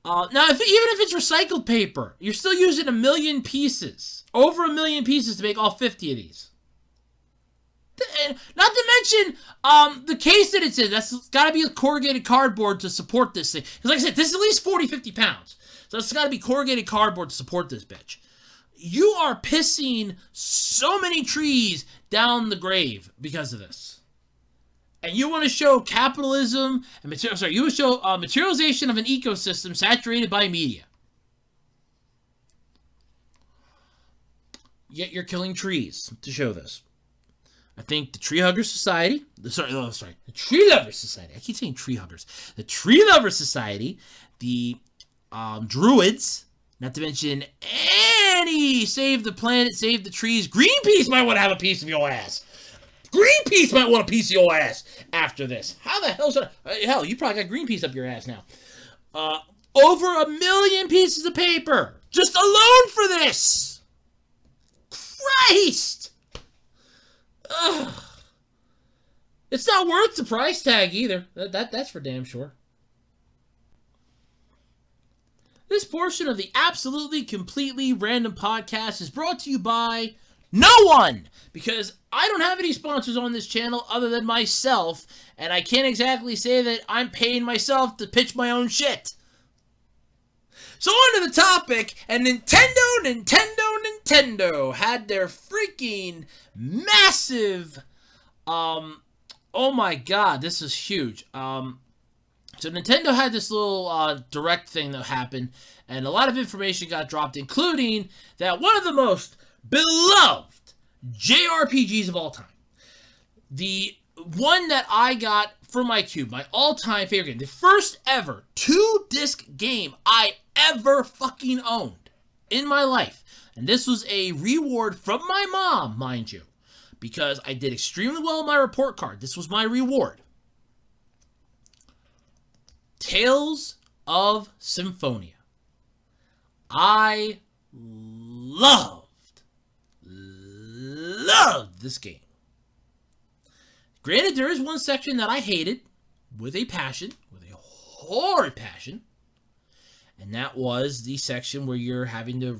Now, even if it's recycled paper, you're still using 1 million pieces. Over 1 million pieces to make all 50 of these. Not to mention the case that it's in. That's got to be corrugated cardboard to support this thing. Because like I said, this is at least 40, 50 pounds. So it's got to be corrugated cardboard to support this bitch. You are pissing so many trees down the grave because of this. And you want to show capitalism and you want to show materialization of an ecosystem saturated by media. Yet you're killing trees to show this. I think the Tree Hugger Society, the Tree Lover Society. I keep saying Tree Huggers. The Tree Lover Society, the Druids, not to mention any Save the Planet, Save the Trees. Greenpeace might want to have a piece of your ass. Greenpeace might want a piece of your ass after this. How the hell should hell, you probably got Greenpeace up your ass now. Over 1 million pieces of paper. Just alone for this. Christ. Ugh. It's not worth the price tag either. That's for damn sure. This portion of the Absolutely Completely Random Podcast is brought to you by no one! Because I don't have any sponsors on this channel other than myself, and I can't exactly say that I'm paying myself to pitch my own shit. So on to the topic, and Nintendo had their freaking massive, oh my god, this is huge. So Nintendo had this little direct thing that happened, and a lot of information got dropped, including that one of the most beloved JRPGs of all time. The one that I got for my cube, my all-time favorite game, the first ever 2-disc game I ever fucking owned in my life. And this was a reward from my mom, mind you, because I did extremely well on my report card. This was my reward. Tales of Symphonia. I loved this game. Granted, there is one section that I hated with a passion, with a horrid passion, and that was the section where you're having to,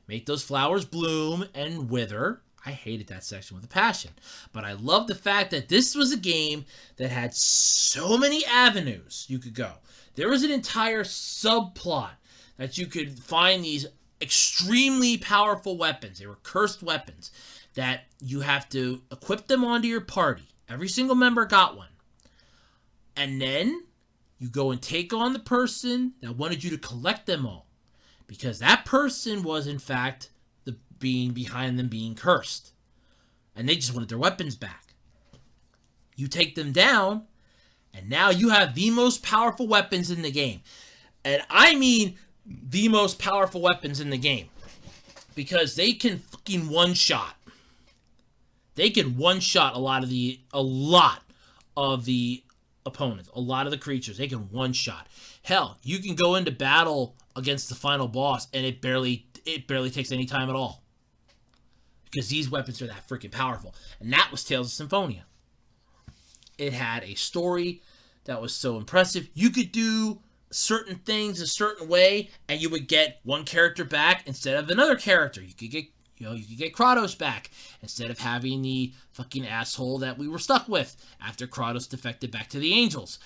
make those flowers bloom and wither. I hated that section with a passion. But I love the fact that this was a game that had so many avenues you could go. There was an entire subplot that you could find these extremely powerful weapons. They were cursed weapons that you have to equip them onto your party. Every single member got one. And then you go and take on the person that wanted you to collect them all. Because that person was, in fact, the being behind them being cursed. And they just wanted their weapons back. You take them down, and now you have the most powerful weapons in the game. And I mean the most powerful weapons in the game. Because they can fucking one-shot. They can one-shot a lot of the opponents, a lot of the creatures. They can one-shot. Hell, you can go into battle against the final boss, and it barely takes any time at all. Because these weapons are that freaking powerful. And that was Tales of Symphonia. It had a story that was so impressive. You could do certain things a certain way, and you would get one character back instead of another character. You could get Kratos back instead of having the fucking asshole that we were stuck with after Kratos defected back to the angels.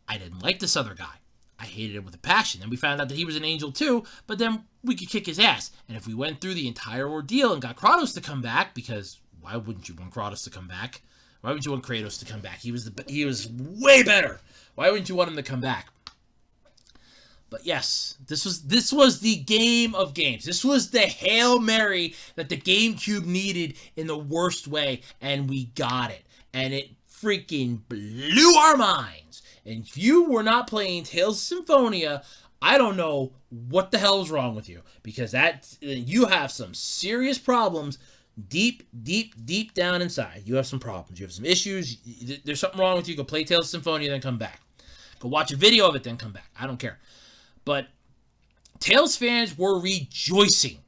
I didn't like this other guy. I hated him with a passion. And we found out that he was an angel too, but then we could kick his ass. And if we went through the entire ordeal and got Kratos to come back, because why wouldn't you want Kratos to come back? Why would you want Kratos to come back? He was way better. Why wouldn't you want him to come back? But yes, this was the game of games. This was the Hail Mary that the GameCube needed in the worst way, and we got it. And it freaking blew our minds. And if you were not playing Tales of Symphonia, I don't know what the hell is wrong with you. Because you have some serious problems deep down inside. You have some problems. You have some issues. There's something wrong with you. Go play Tales of Symphonia, then come back. Go watch a video of it, then come back. I don't care. But Tales fans were rejoicing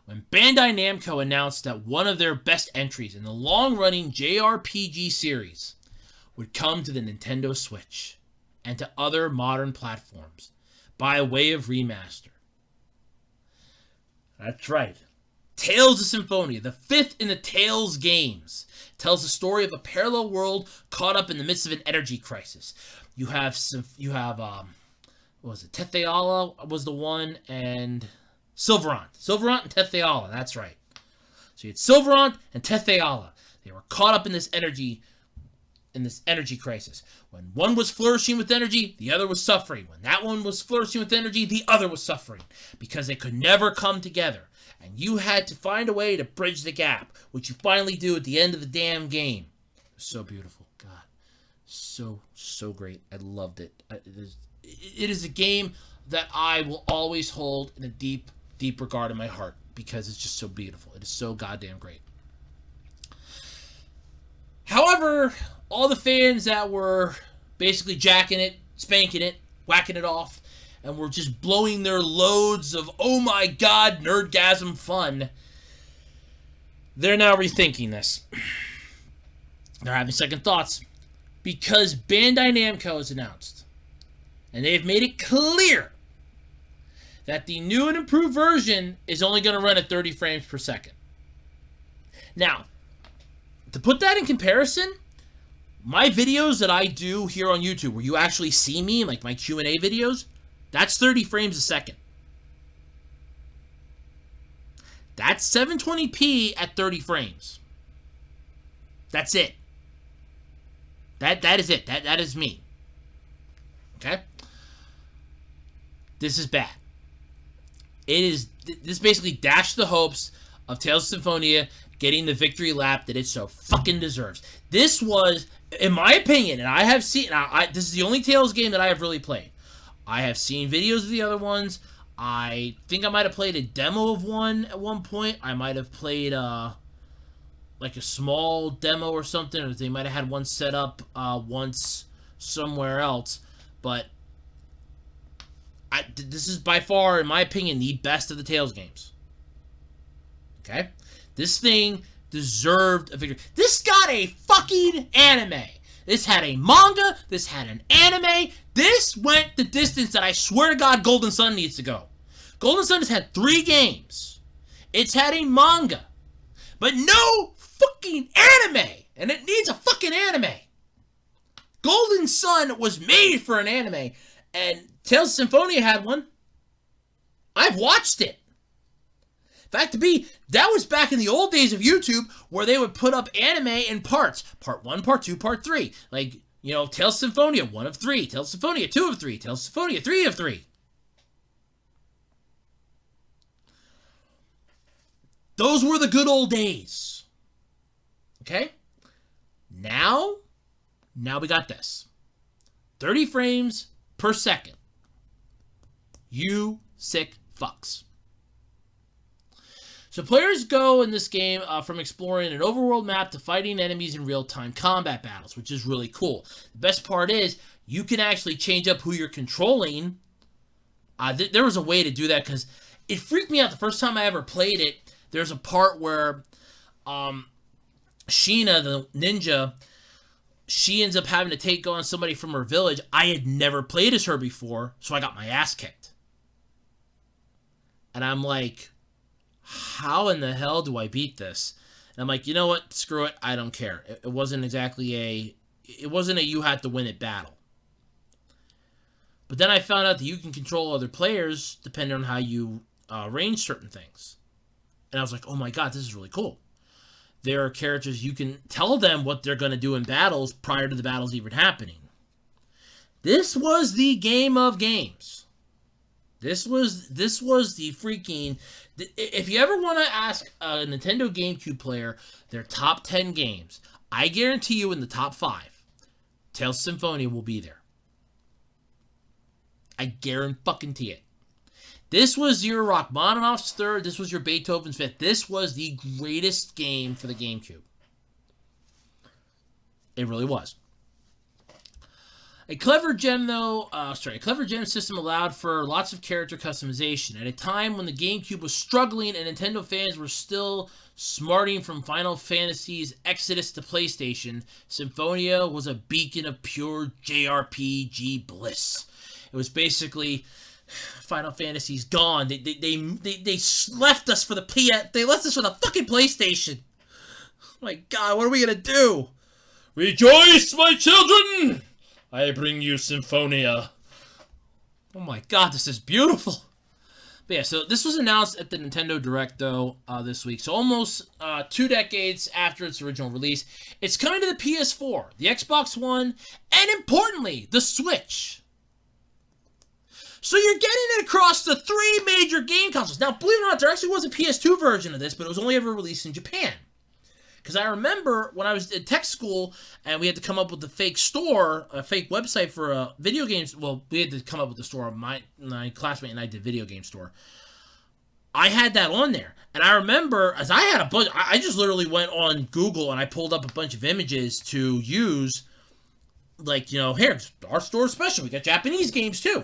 when Bandai Namco announced that one of their best entries in the long-running JRPG series would come to the Nintendo Switch and to other modern platforms by way of remaster. That's right. Tales of Symphonia, the fifth in the Tales games, tells the story of a parallel world caught up in the midst of an energy crisis. You have what was it? Tetheala was the one, and Silverant and Tetheala, that's right. So you had Silverant and Tetheala. They were caught up in this energy crisis. When one was flourishing with energy, the other was suffering. When that one was flourishing with energy, the other was suffering. Because they could never come together. And you had to find a way to bridge the gap, which you finally do at the end of the damn game. It was so beautiful. God. So great. I loved it. It is a game that I will always hold in a deep regard in my heart because it's just so beautiful. It is so goddamn great. However, all the fans that were basically jacking it, spanking it, whacking it off, and were just blowing their loads of, oh my god, nerdgasm fun, they're now rethinking this. They're having second thoughts. Because Bandai Namco has announced, and they've made it clear, that the new and improved version is only going to run at 30 frames per second. Now, to put that in comparison, my videos that I do here on YouTube, where you actually see me, like my Q&A videos, that's 30 frames a second. That's 720p at 30 frames. That's it. That is it. That is me. Okay? This is bad. This basically dashed the hopes of Tales of Symphonia getting the victory lap that it so fucking deserves. This was, in my opinion, and I have seen, this is the only Tales game that I have really played. I have seen videos of the other ones. I think I might have played a demo of one at one point. I might have played like a small demo or something, or they might have had one set up once somewhere else. But this is by far, in my opinion, the best of the Tales games. Okay? This thing deserved a victory. This got a fucking anime. This had a manga. This had an anime. This went the distance that I swear to God Golden Sun needs to go. Golden Sun has had 3 games. It's had a manga. But no fucking anime. And it needs a fucking anime. Golden Sun was made for an anime. And Tales of Symphonia had one. I've watched it. Fact to be, that was back in the old days of YouTube where they would put up anime in parts. Part 1, Part 2, Part 3. Like, you know, Tales of Symphonia 1 of 3. Tales of Symphonia 2 of 3. Tales of Symphonia 3 of 3. Those were the good old days. Okay? Now we got this. 30 frames per second. You sick fucks. So players go in this game from exploring an overworld map to fighting enemies in real-time combat battles, which is really cool. The best part is you can actually change up who you're controlling. There was a way to do that because it freaked me out the first time I ever played it. There's a part where Sheena, the ninja, she ends up having to take on somebody from her village. I had never played as her before, so I got my ass kicked. And I'm like, how in the hell do I beat this? And I'm like, you know what? Screw it. I don't care. It wasn't exactly it wasn't a you had to win it battle. But then I found out that you can control other players depending on how you range certain things. And I was like, oh my god, this is really cool. There are characters you can tell them what they're going to do in battles prior to the battles even happening. This was the game of games. This was the freaking... If you ever want to ask a Nintendo GameCube player their top 10 games, I guarantee you in the top 5, Tales of Symphonia will be there. I guarantee it. This was your Rachmaninoff's third. This was your Beethoven's fifth. This was the greatest game for the GameCube. It really was. A clever gem system allowed for lots of character customization. At a time when the GameCube was struggling and Nintendo fans were still smarting from Final Fantasy's exodus to PlayStation, Symphonia was a beacon of pure JRPG bliss. It was basically... Final Fantasy's gone. They left us for the They left us for the fucking PlayStation. Oh my god, what are we gonna do? Rejoice, my children! I bring you Symphonia. Oh my god, this is beautiful. But yeah, so this was announced at the Nintendo Direct, though, this week. So almost 2 decades after its original release. It's coming to the PS4, the Xbox One, and importantly, the Switch. So you're getting it across the 3 major game consoles. Now, believe it or not, there actually was a PS2 version of this, but it was only ever released in Japan. Because I remember when I was in tech school and we had to come up with a fake store, a fake website for video games. Well, we had to come up with the store. My classmate and I did video game store. I had that on there. And I remember, as I had a bunch, I just literally went on Google and I pulled up a bunch of images to use. Like, you know, here, our store's special. We got Japanese games too.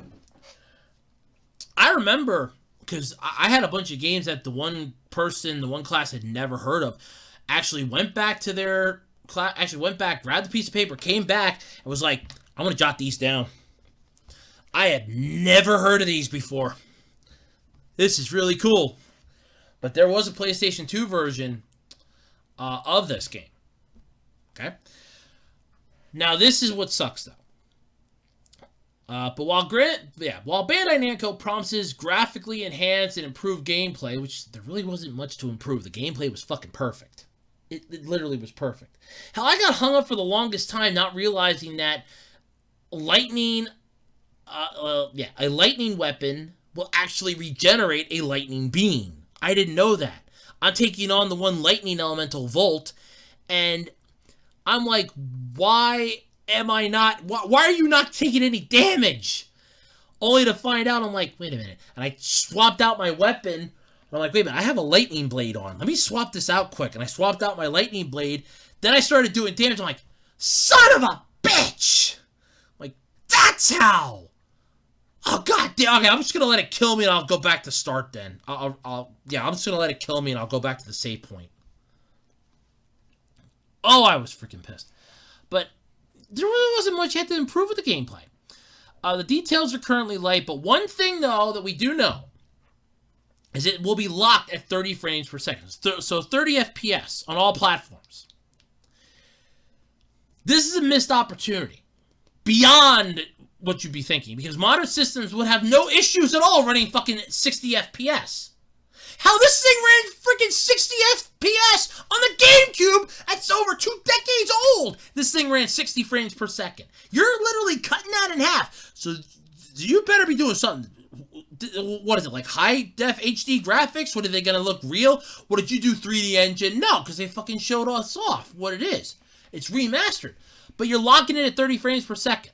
I remember, because I had a bunch of games that the one class had never heard of, actually went back to their class, grabbed the piece of paper, came back, and was like, I want to jot these down. I had never heard of these before. This is really cool. But there was a PlayStation 2 version of this game. Okay? Now, this is what sucks, though. But while Bandai Namco promises graphically enhanced and improved gameplay, which there really wasn't much to improve, the gameplay was fucking perfect. It literally was perfect. Hell, I got hung up for the longest time not realizing that a lightning weapon will actually regenerate a lightning beam. I didn't know that. I'm taking on the one lightning elemental Volt, and I'm like, why are you not taking any damage? Only to find out, I'm like, wait a minute. And I swapped out my weapon. And I'm like, wait a minute, I have a lightning blade on. Let me swap this out quick. And I swapped out my lightning blade. Then I started doing damage. I'm like, son of a bitch! I'm like, that's how! Oh, god damn. Okay, I'm just going to let it kill me and I'll go back to start then. I'm just going to let it kill me and I'll go back to the save point. Oh, I was freaking pissed. But there really wasn't much yet to improve with the gameplay. The details are currently light, but one thing, though, that we do know is it will be locked at 30 frames per second. So 30 FPS on all platforms. This is a missed opportunity. Beyond what you'd be thinking, because modern systems would have no issues at all running fucking 60 FPS. Hell, this thing ran freaking 60 FPS on the GameCube. That's over 2 decades old. This thing ran 60 frames per second. You're literally cutting that in half. So you better be doing something. What is it, like high-def HD graphics? What, are they going to look real? What, did you do 3D engine? No, because they fucking showed us off what it is. It's remastered. But you're locking it at 30 frames per second.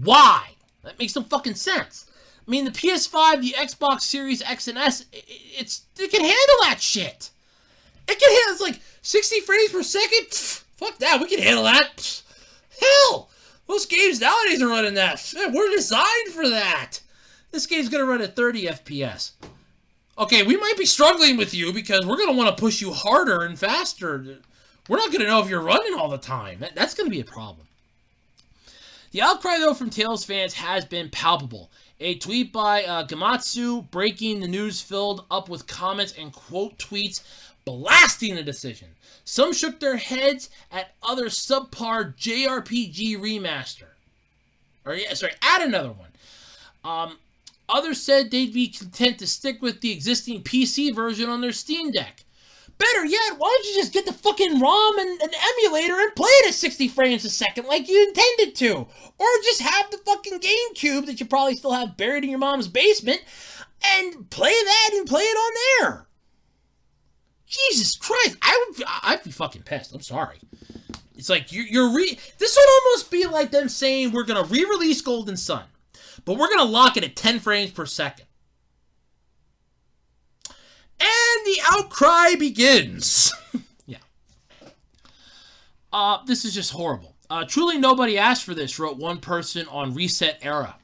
Why? That makes no fucking sense. I mean, the PS5, the Xbox Series X and S, it can handle that shit. It can handle, it's like 60 frames per second. Pfft, fuck that, we can handle that. Pfft, hell, most games nowadays are running that. We're designed for that. This game's gonna run at 30 FPS. Okay, we might be struggling with you because we're gonna want to push you harder and faster. We're not gonna know if you're running all the time. That's gonna be a problem. The outcry, though, from Tales fans has been palpable. A tweet by Gamatsu breaking the news filled up with comments and quote tweets blasting the decision. Some shook their heads at other subpar JRPG remaster. Add another one. Others said they'd be content to stick with the existing PC version on their Steam Deck. Better yet, why don't you just get the fucking ROM and an emulator and play it at 60 frames a second like you intended to? Or just have the fucking GameCube that you probably still have buried in your mom's basement and play that and play it on there. Jesus Christ, I'd be fucking pissed. I'm sorry. It's like, this would almost be like them saying we're going to re-release Golden Sun, but we're going to lock it at 10 frames per second. And the outcry begins. Yeah. This is just horrible. Truly nobody asked for this, wrote one person on Reset Era.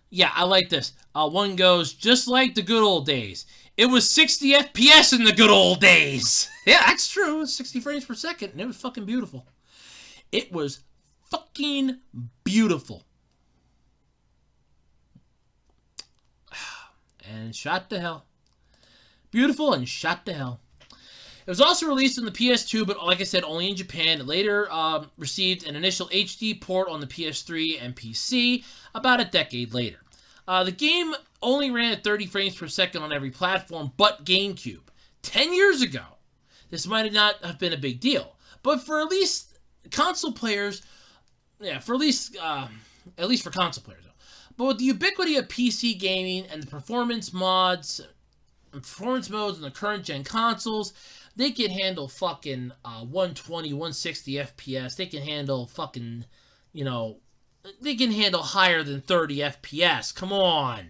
Yeah, I like this. One goes, just like the good old days. It was 60 FPS in the good old days. Yeah, that's true. It was 60 frames per second, and it was fucking beautiful. It was fucking beautiful. And shot to hell. Beautiful and shot to hell. It was also released on the PS2, but like I said, only in Japan. It later received an initial HD port on the PS3 and PC about a decade later. The game only ran at 30 frames per second on every platform but GameCube. 10 years ago, this might not have been a big deal. But for at least console players, at least for console players, but with the ubiquity of PC gaming and the performance modes in the current gen consoles, they can handle fucking 120, 160 FPS. They can handle fucking, they can handle higher than 30 FPS. Come on.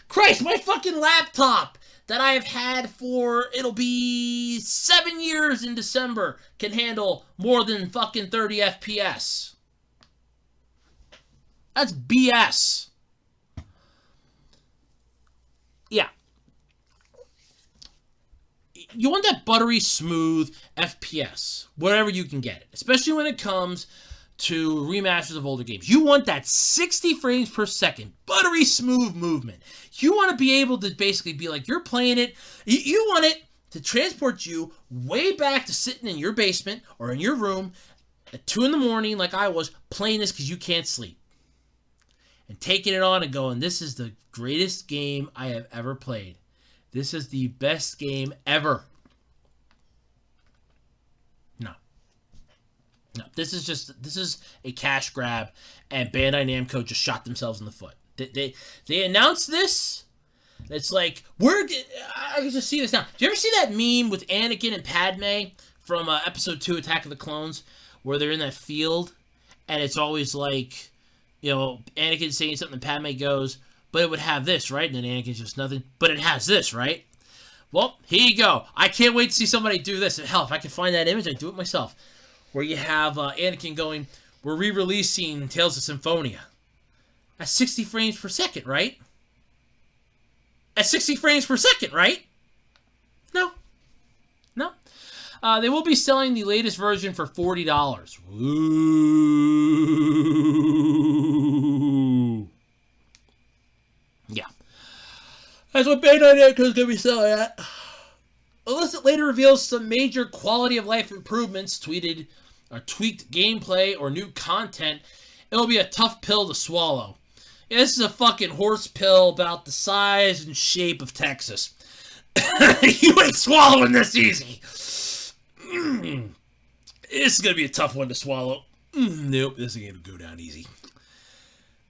Christ, my fucking laptop that I have had for, it'll be 7 years in December, can handle more than fucking 30 FPS. That's BS. Yeah. You want that buttery smooth FPS, wherever you can get it, especially when it comes to remasters of older games. You want that 60 frames per second, buttery smooth movement. You want to be able to basically be like, you're playing it, you want it to transport you way back to sitting in your basement or in your room at 2 in the morning like I was, playing this because you can't sleep. And taking it on and going, this is the greatest game I have ever played. This is the best game ever. No. This is a cash grab, and Bandai Namco just shot themselves in the foot. They announced this. It's like, I can just see this now. Do you ever see that meme with Anakin and Padme from episode 2, Attack of the Clones, where they're in that field, and it's always like, Anakin saying something, and Padme goes, but it would have this, right? And then Anakin's just nothing, but it has this, right? Well, here you go. I can't wait to see somebody do this. And hell, if I can find that image, I'd do it myself. Where you have Anakin going, we're re-releasing Tales of Symphonia. At 60 frames per second, right? At 60 frames per second, right? No. They will be selling the latest version for $40. Ooh. Yeah. That's what Bandai Namco is going to be selling at. Illicit later reveals some major quality of life improvements, tweeted or tweaked gameplay or new content, it'll be a tough pill to swallow. This is a fucking horse pill about the size and shape of Texas. You ain't swallowing this easy. This is going to be a tough one to swallow. Nope, this ain't going to go down easy.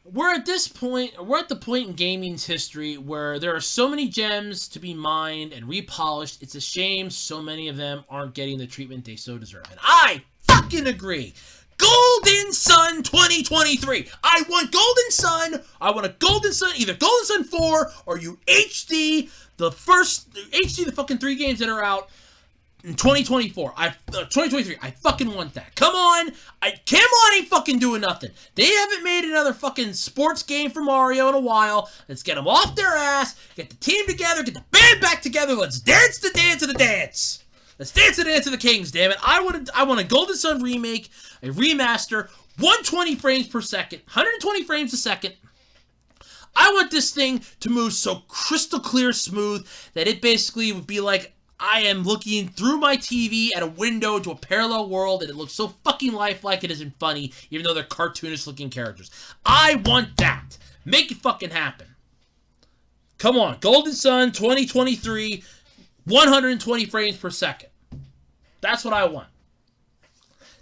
We're at the point in gaming's history where there are so many gems to be mined and repolished. It's a shame so many of them aren't getting the treatment they so deserve. And I fucking agree. Golden Sun 2023. I want Golden Sun. I want a Golden Sun, either Golden Sun 4 or you HD the fucking 3 games that are out in 2024. 2023. I fucking want that. Come on. Camelot ain't fucking doing nothing. They haven't made another fucking sports game for Mario in a while. Let's get them off their ass. Get the team together. Get the band back together. Let's dance the dance of the dance. Let's dance the dance of the kings, damn it. I want a Golden Sun remake, a remaster, 120 frames per second, 120 frames a second. I want this thing to move so crystal clear smooth that it basically would be like I am looking through my TV at a window to a parallel world, and it looks so fucking lifelike it isn't funny, even though they're cartoonish looking characters. I want that. Make it fucking happen. Come on, Golden Sun 2023, 120 frames per second. That's what I want.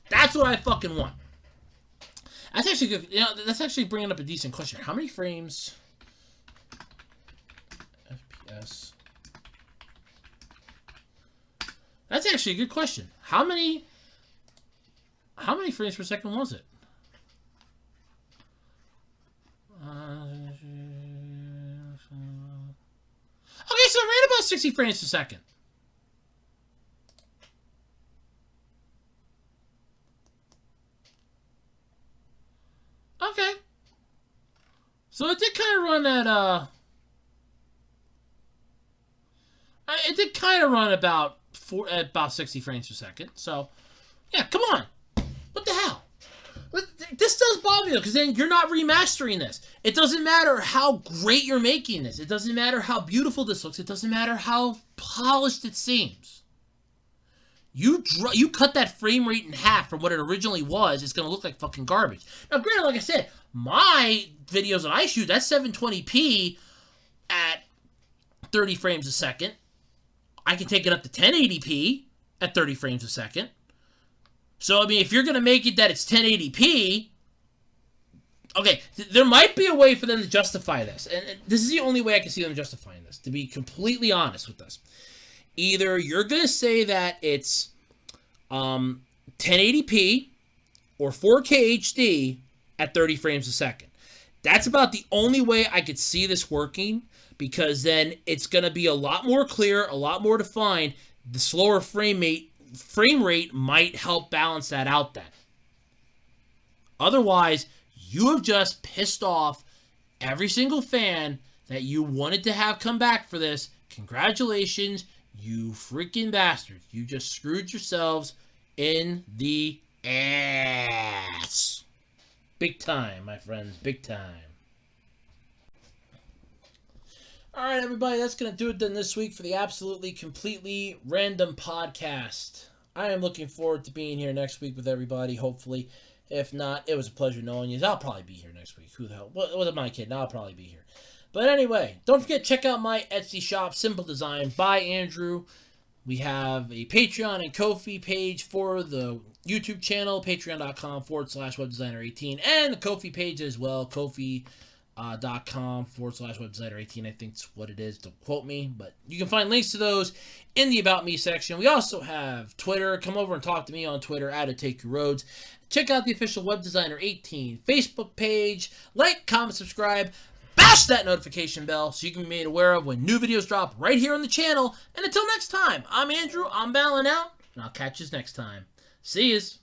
That's what I fucking want. That's actually good. You know, that's actually bringing up a decent question. How many frames? FPS. That's actually a good question. How many frames per second was it? Okay, so right about 60 frames per second. Okay. So it did kind of run at, it did kind of run about 60 frames per second. So, yeah, come on. What the hell? This does bother me, though, because then you're not remastering this. It doesn't matter how great you're making this. It doesn't matter how beautiful this looks. It doesn't matter how polished it seems. You cut that frame rate in half from what it originally was, it's going to look like fucking garbage. Now, granted, like I said, my videos that I shoot, that's 720p at 30 frames a second. I can take it up to 1080p at 30 frames a second. So, I mean, if you're going to make it that it's 1080p, okay, there might be a way for them to justify this. And this is the only way I can see them justifying this, to be completely honest with this. Either you're going to say that it's 1080p or 4K HD at 30 frames a second. That's about the only way I could see this working, because then it's going to be a lot more clear, a lot more defined. The slower frame rate might help balance that out then. Otherwise, you have just pissed off every single fan that you wanted to have come back for this. Congratulations. You freaking bastards. You just screwed yourselves in the ass. Big time, my friends. Big time. Alright, everybody. That's going to do it then this week for the Absolutely Completely Random Podcast. I am looking forward to being here next week with everybody, hopefully. If not, it was a pleasure knowing you. I'll probably be here next week. Who the hell? What am I kidding? I'll probably be here. But anyway, don't forget, check out my Etsy shop, Simple Design by Andrew. We have a Patreon and Ko-fi page for the YouTube channel, patreon.com/webdesigner18, and the Ko-fi page as well, kofi.com/webdesigner18. I think it's what it is, don't quote me, but you can find links to those in the About Me section. We also have Twitter. Come over and talk to me on Twitter at @TakeYourRoads. Check out the official Web Designer 18 Facebook page. Like, comment, subscribe. Bash that notification bell so you can be made aware of when new videos drop right here on the channel. And until next time, I'm Andrew, I'm bowing out, and I'll catch you next time. See yous.